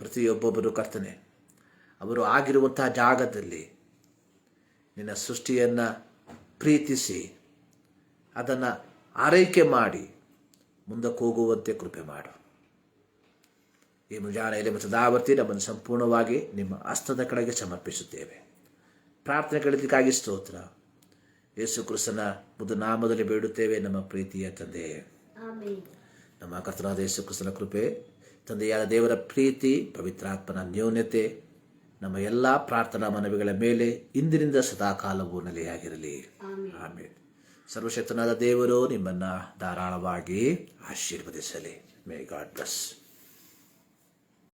ಪ್ರತಿಯೊಬ್ಬೊಬ್ಬರು ಕರ್ತನೆ ಅವರು ಆಗಿರುವಂತಹ ಜಾಗದಲ್ಲಿ ನಿನ್ನ ಸೃಷ್ಟಿಯನ್ನು ಪ್ರೀತಿಸಿ ಅದನ್ನು ಆರೈಕೆ ಮಾಡಿ ಮುಂದಕ್ಕೆ ಹೋಗುವಂತೆ ಕೃಪೆ ಮಾಡು. ಈ ಮುಂಜಾನೆಯಲ್ಲಿ ಮತ್ತು ದಾವರ್ತಿ ನಮ್ಮನ್ನು ಸಂಪೂರ್ಣವಾಗಿ ನಿಮ್ಮ ಹಸ್ತದ ಕಡೆಗೆ ಸಮರ್ಪಿಸುತ್ತೇವೆ. ಪ್ರಾರ್ಥನೆಗಳಿಗಾಗಿ ಸ್ತೋತ್ರ. ಯೇಸು ಕ್ರಿಸ್ತನ ಮುದ್ದು ನಾಮದಲ್ಲಿ ಬೇಡುತ್ತೇವೆ ನಮ್ಮ ಪ್ರೀತಿಯ ತಂದೆಯೇ. ನಮ್ಮ ಕರ್ತನಾದ ಯೇಸು ಕ್ರಿಸ್ತನ ಕೃಪೆ, ತಂದೆಯಾದ ದೇವರ ಪ್ರೀತಿ, ಪವಿತ್ರಾತ್ಮನ ನ್ಯೂನತೆ ನಮ್ಮ ಎಲ್ಲ ಪ್ರಾರ್ಥನಾ ಮನವಿಗಳ ಮೇಲೆ ಇಂದಿನಿಂದ ಸದಾಕಾಲವೂ ನೆಲೆಯಾಗಿರಲಿ. ಆಮೇಲೆ ಸರ್ವಶಕ್ತನಾದ ದೇವರು ನಿಮ್ಮನ್ನು ಧಾರಾಳವಾಗಿ ಆಶೀರ್ವದಿಸಲಿ. May God bless.